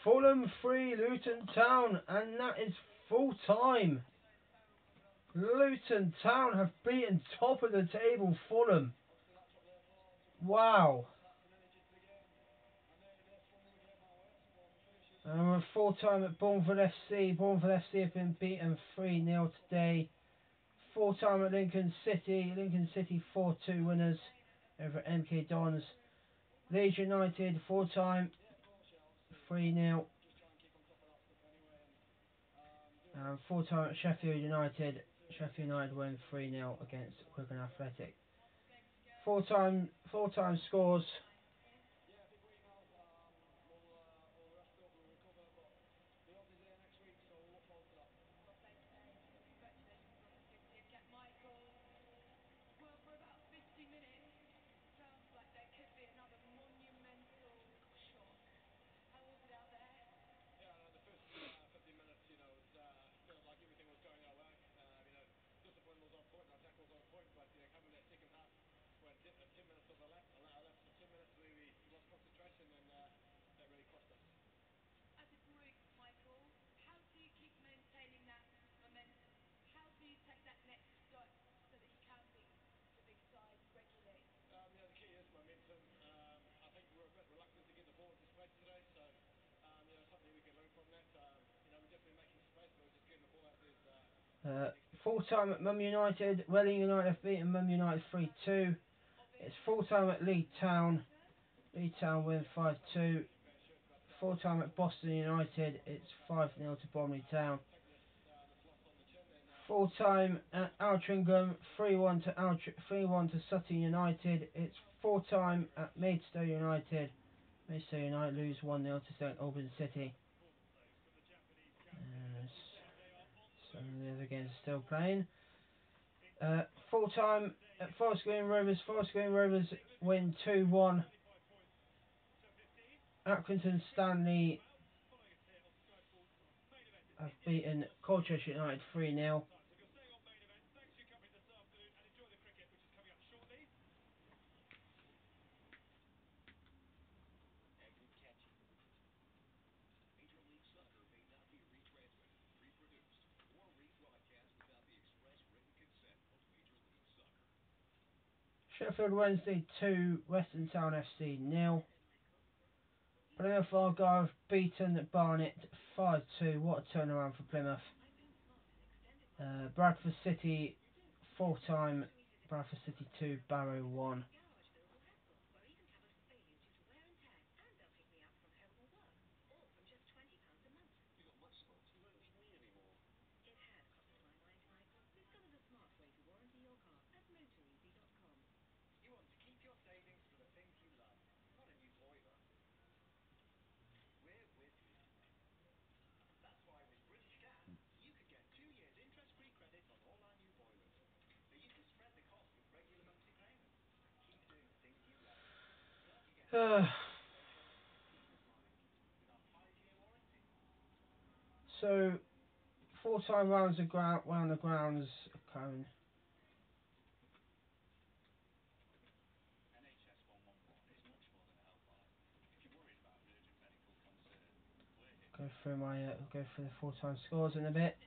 Fulham 3, Luton Town, and that is full-time. Luton Town have beaten top of the table Fulham. Wow. And we're full-time at Bournemouth FC. Bournemouth FC have been beaten 3-0 today. Full-time at Lincoln City. Lincoln City 4-2 winners over MK Dons. Leeds United full-time 3-0. Full-time at Sheffield United. Sheffield United win 3-0 against Wigan Athletic. Full-time scores. Full-time at Mum United. Welling United have beaten Mum United 3-2. It's full-time at Leeds Town. Leeds Town win 5-2. Full-time at Boston United. It's 5-0 to Bromley Town. Full-time at Altrincham. 3-1 to Sutton United. It's full-time at Maidstone United. Maidstone United lose 1-0 to St Albans City. Some of the other games are still playing. Full-time at Forest Green Rovers. Forest Green Rovers win 2-1. Accrington Stanley have beaten Colchester United 3-0. Sheffield Wednesday 2, Western Town FC 0. Plymouth Argyle have beaten Barnet 5-2. What a turnaround for Plymouth. Bradford City full-time. Bradford City 2, Barrow 1. So, full-time round the grounds coming. Go through the full-time scores in a bit.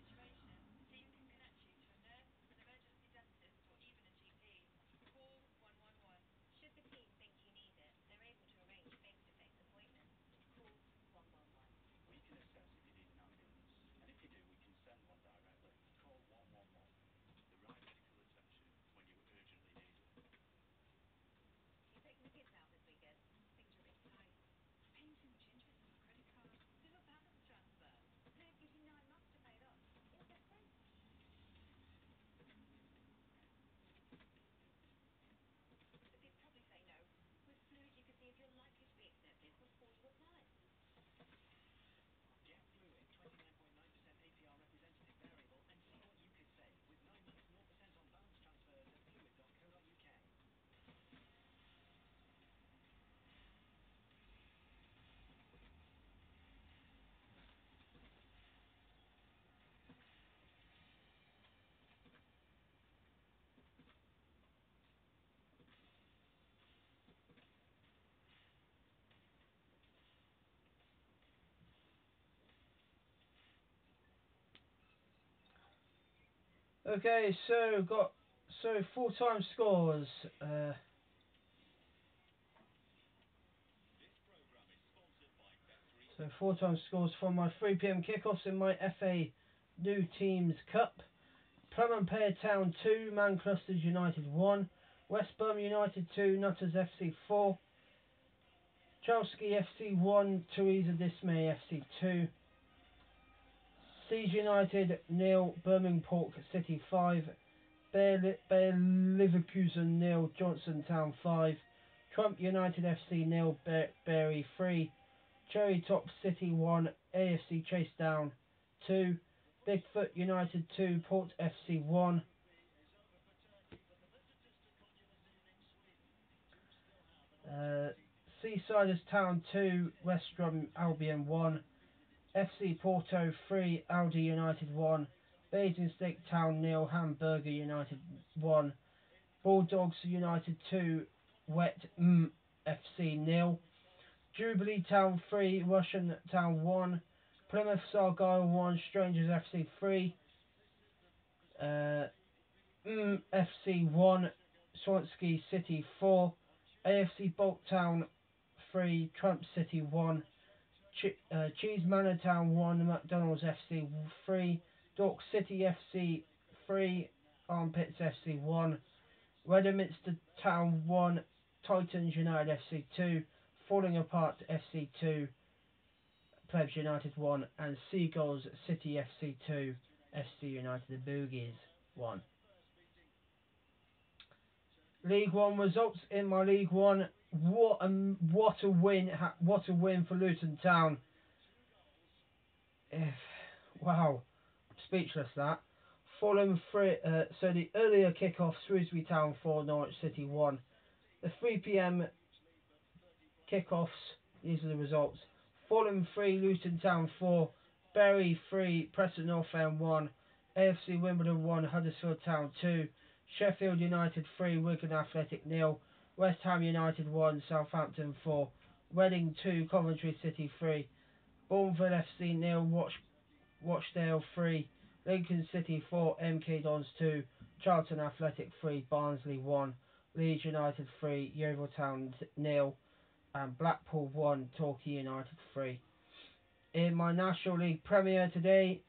Okay, so got full-time scores. So full-time scores from my 3 p.m. kickoffs in my FA New Teams Cup. Plum and Pear Town 2, Manclusters United 1, West Brom United 2, Nutters FC 4, Chelsea FC 1, Teresa Dismay FC 2, Siege United 0, Birmingham Pork City 5, Bayer Leverkusen 0, Johnson Town 5, Trump United FC 0, Berry 3, Cherry Top City 1, AFC Chase Down 2, Bigfoot United 2, Port FC 1, Seasiders Town 2, West Brom Albion 1, FC Porto 3, Aldi United 1, Basingstoke Town 0, Hamburger United 1, Bulldogs United 2, Wet FC 0, Jubilee Town 3, Russian Town 1, Plymouth Argyle 1, Strangers FC 3, FC 1, Swansea City 4, AFC Boltown 3, Trump City 1, Cheese Manor Town 1, McDonald's FC 3, Dork City FC 3, Armpits FC 1, Redminster Town 1, Titans United FC 2, Falling Apart FC 2, Plebs United 1, and Seagulls City FC 2, FC United the Boogies 1. League One results in my League One. What a win! What a win for Luton Town. If, wow, speechless that. Fulham 3. So the earlier kickoff: Shrewsbury Town 4, Norwich City 1. The 3 p.m. kickoffs. These are the results: Fulham 3, Luton Town 4, Bury 3, Preston North End 1, AFC Wimbledon 1, Huddersfield Town 2, Sheffield United 3, Wigan Athletic 0, West Ham United 1, Southampton 4, Reading 2, Coventry City 3, Bournemouth FC 0, Rochdale 3, Lincoln City 4, MK Dons 2, Charlton Athletic 3, Barnsley 1, Leeds United 3, Yeovil Town 0, and Blackpool 1, Torquay United 3. In my National League Premier today,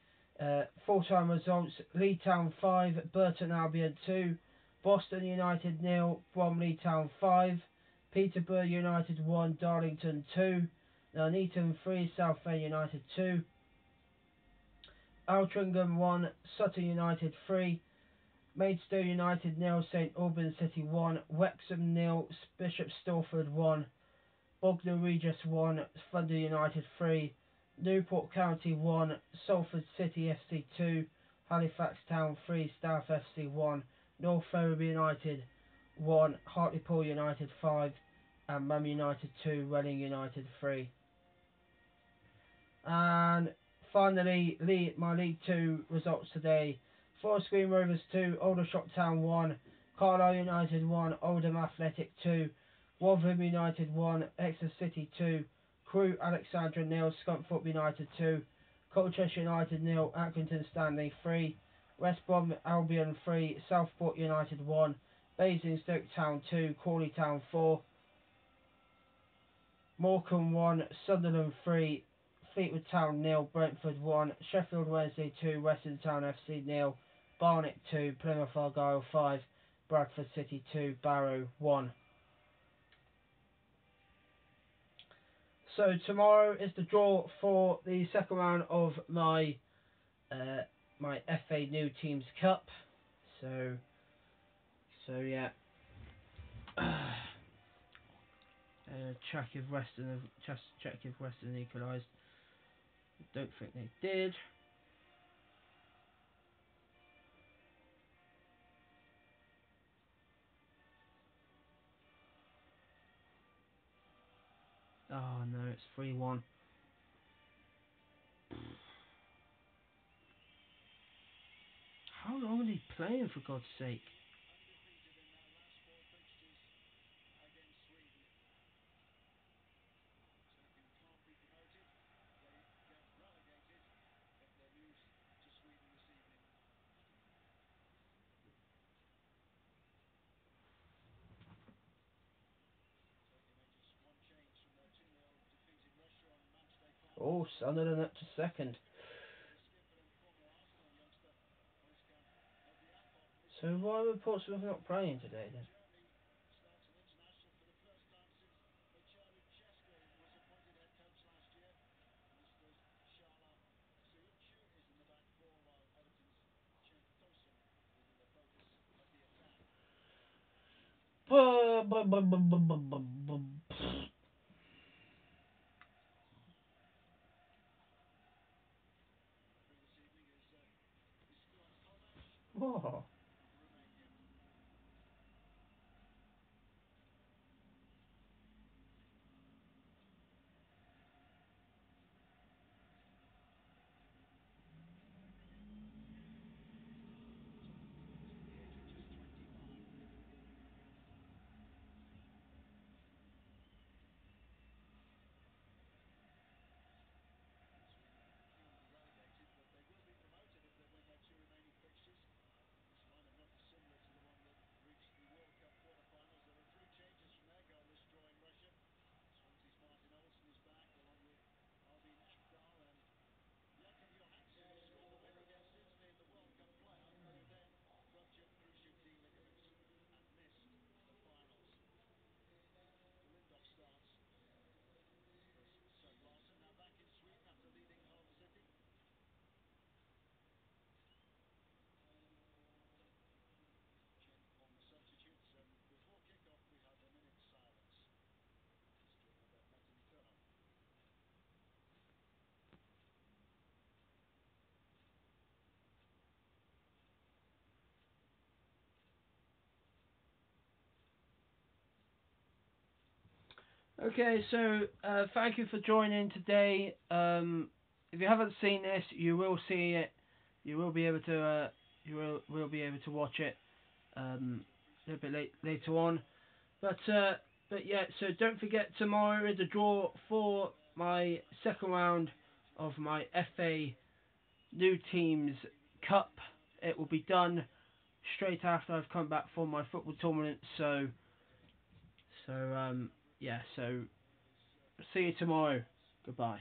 full-time results: Leeds Town 5, Burton Albion 2, Boston United 0, Bromley Town 5, Peterborough United 1, Darlington 2, Nuneaton 3, Southend United 2, Altrincham 1, Sutton United 3, Maidstone United 0, St Albans City 1, Wrexham 0, Bishop Stortford 1, Bognor Regis 1, Thunder United 3, Newport County 1, Salford City FC 2, Halifax Town 3, Staff FC 1, North Ferriby United 1, Hartlepool United 5, and Mum United 2, Reading United 3. And finally, my League 2 results today: Forest Green Rovers 2, Aldershot Town 1, Carlisle United 1, Oldham Athletic 2, Rotherham United 1, Exeter City 2, Crewe Alexandra 0, Scunthorpe United 2, Colchester United 0, Accrington Stanley 3, West Brom Albion 3, Southport United 1, Basingstoke Town 2, Crawley Town 4, Morecambe 1, Sunderland 3, Fleetwood Town 0, Brentford 1, Sheffield Wednesday 2, Western Town FC 0, Barnet 2, Plymouth Argyle 5, Bradford City 2, Barrow 1. So tomorrow is the draw for the second round of my FA New Teams Cup. So yeah. Check if Western equalised. Don't think they did. Oh no, it's 3-1. How long are they playing, for God's sake? Oh, Sunderland up to second. So why were Portsmouth not playing today then? Oh. Okay, so thank you for joining today. If you haven't seen this, you will see it. You will be able to will be able to watch it a little bit later on. But yeah, so don't forget tomorrow is the draw for my second round of my FA New Teams Cup. It will be done straight after I've come back from my football tournament. So yeah, so see you tomorrow. Goodbye.